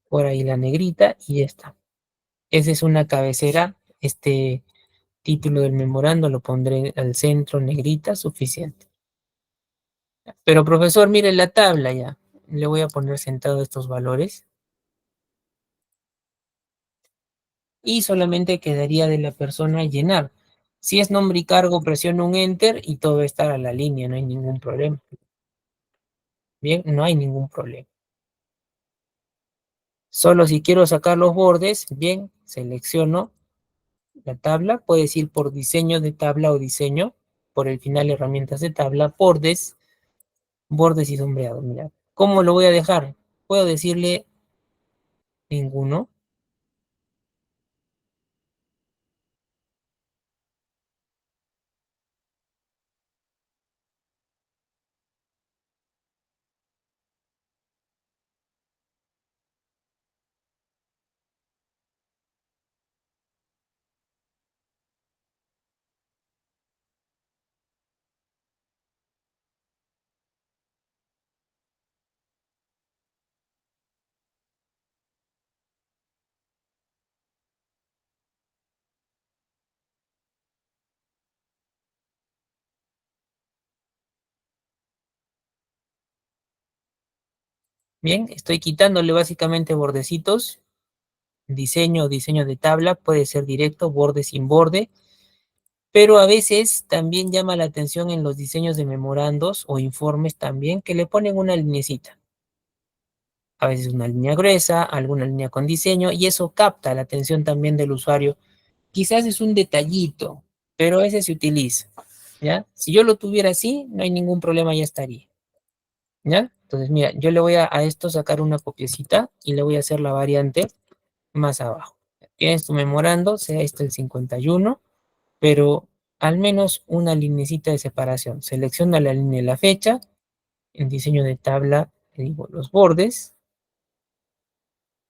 por ahí la negrita y esta. Esa es una cabecera. Este título del memorando lo pondré al centro, negrita, suficiente. Pero profesor, mire la tabla ya. Le voy a poner sentado estos valores y solamente quedaría de la persona llenar. Si es nombre y cargo, presiono un enter y todo va a estar a la línea, no hay ningún problema. Bien, no hay ningún problema. Solo si quiero sacar los bordes, bien, selecciono la tabla. Puedes ir por diseño de tabla o diseño, por el final herramientas de tabla, bordes, bordes y sombreado. Mira, ¿cómo lo voy a dejar? Puedo decirle ninguno. Bien, estoy quitándole básicamente bordecitos. Diseño de tabla, puede ser directo, borde sin borde. Pero a veces también llama la atención en los diseños de memorandos o informes también que le ponen una linecita. A veces una línea gruesa, alguna línea con diseño, y eso capta la atención también del usuario. Quizás es un detallito, pero ese se utiliza, ¿ya? Si yo lo tuviera así, no hay ningún problema, ya estaría, ¿ya? Entonces, mira, yo le voy a esto sacar una copiecita y le voy a hacer la variante más abajo. Tienes tu memorando, sea este el 51, pero al menos una linecita de separación. Selecciona la línea y la fecha En diseño de tabla, elijo los bordes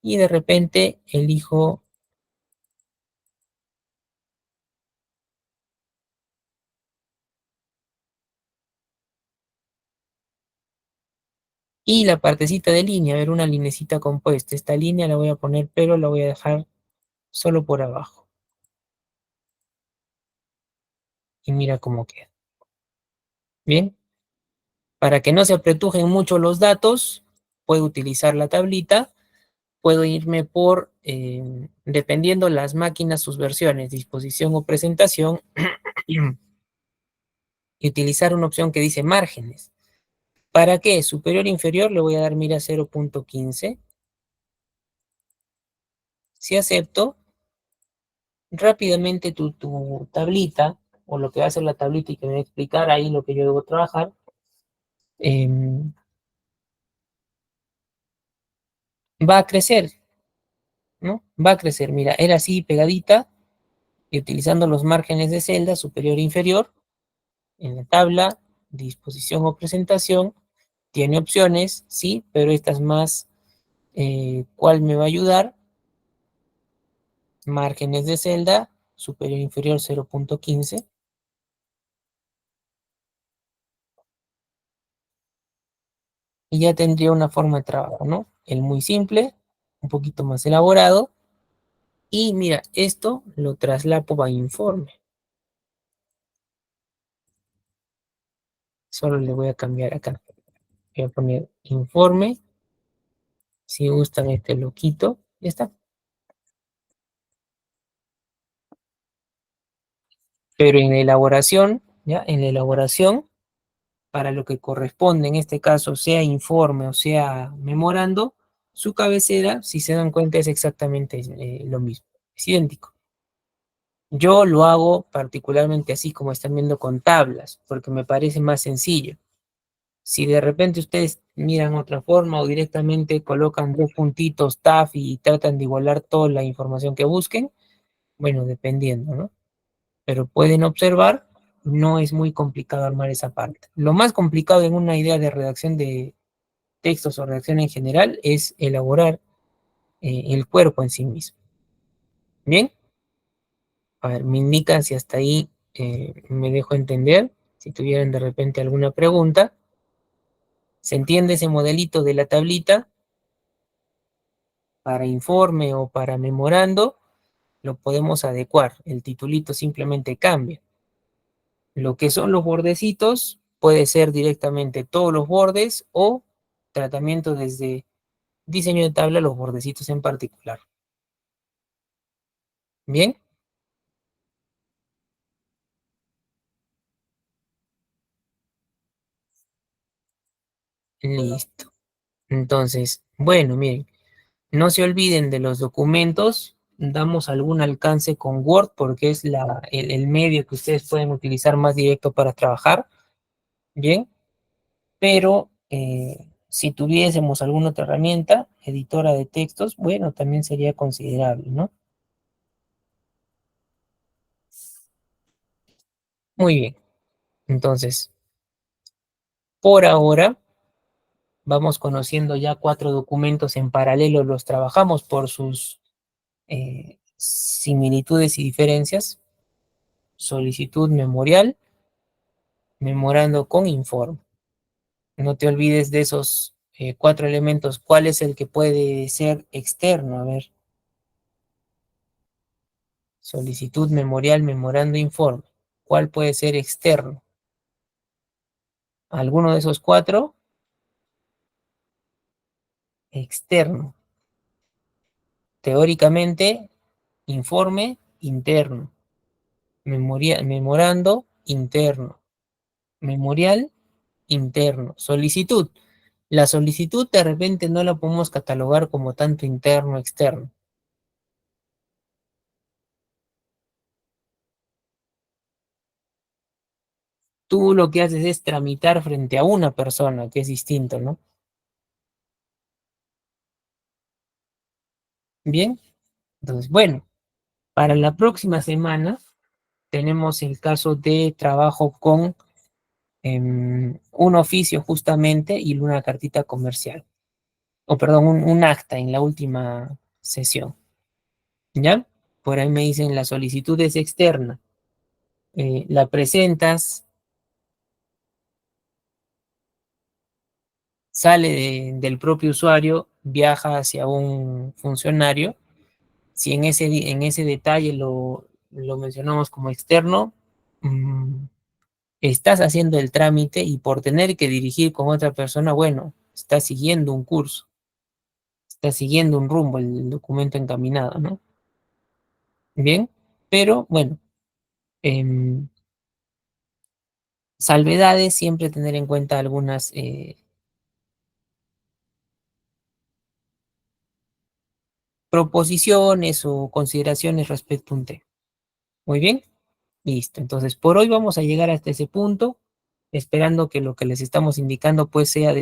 y de repente elijo y la partecita de línea, a ver, una linecita compuesta. Esta línea la voy a poner, pero la voy a dejar solo por abajo. Y mira cómo queda. Bien, para que no se apretujen mucho los datos, puedo utilizar la tablita. Puedo irme por, dependiendo las máquinas, sus versiones, disposición o presentación, y utilizar una opción que dice márgenes. ¿Para qué? Superior e inferior le voy a dar, mira, 0.15. Si acepto, rápidamente tu tablita, o lo que va a hacer la tablita y que me va a explicar ahí lo que yo debo trabajar, em, va a crecer, ¿no? Va a crecer, mira, era así pegadita, y utilizando los márgenes de celda, superior e inferior, en la tabla, disposición o presentación, tiene opciones, sí, pero esta es más, ¿cuál me va a ayudar? Márgenes de celda, superior e inferior 0.15. Y ya tendría una forma de trabajo, ¿no? El muy simple, un poquito más elaborado. Y mira, esto lo traslapo a informe. Solo le voy a cambiar acá. Voy a poner informe. Si gustan este loquito, ya está. Pero en la elaboración, ¿ya? En la elaboración, para lo que corresponde, en este caso, sea informe o sea memorando, su cabecera, si se dan cuenta, es exactamente lo mismo. Es idéntico. Yo lo hago particularmente así como están viendo con tablas, porque me parece más sencillo. Si de repente ustedes miran otra forma o directamente colocan dos puntitos TAF y tratan de igualar toda la información que busquen, bueno, dependiendo, ¿no? Pero pueden observar, no es muy complicado armar esa parte. Lo más complicado en una idea de redacción de textos o redacción en general es elaborar el cuerpo en sí mismo. Bien, a ver, me indican si hasta ahí me dejo entender. Si tuvieran de repente alguna pregunta, ¿se entiende ese modelito de la tablita para informe o para memorando? Lo podemos adecuar. El titulito simplemente cambia. Lo que son los bordecitos puede ser directamente todos los bordes o tratamiento desde diseño de tabla, los bordecitos en particular. Bien, listo. Entonces, bueno, miren, no se olviden de los documentos. Damos algún alcance con Word porque es el medio que ustedes pueden utilizar más directo para trabajar. Bien, pero si tuviésemos alguna otra herramienta, editora de textos, bueno, también sería considerable, ¿no? Muy bien. Entonces, por ahora, vamos conociendo ya 4 documentos en paralelo, los trabajamos por sus similitudes y diferencias. Solicitud memorial, memorando con informe. No te olvides de esos 4 elementos. ¿Cuál es el que puede ser externo? A ver, solicitud memorial, memorando, informe. ¿Cuál puede ser externo? ¿Alguno de esos 4? Externo. Teóricamente, informe interno. Memorando interno. Memorial interno. Solicitud. La solicitud de repente no la podemos catalogar como tanto interno externo. Tú lo que haces es tramitar frente a una persona, que es distinto, ¿no? Bien, entonces, bueno, para la próxima semana tenemos el caso de trabajo con un oficio justamente y una cartita comercial, o perdón, un acta en la última sesión, ¿ya? Por ahí me dicen la solicitud es externa, la presentas, sale del propio usuario, viaja hacia un funcionario. Si en ese detalle lo mencionamos como externo, mm, estás haciendo el trámite y por tener que dirigir con otra persona, bueno, estás siguiendo un curso, estás siguiendo un rumbo, el documento encaminado, ¿no? Bien, pero bueno, em, salvedades, siempre tener en cuenta algunas proposiciones o consideraciones respecto a un tema. Muy bien, listo. Entonces, por hoy vamos a llegar hasta ese punto, esperando que lo que les estamos indicando pues sea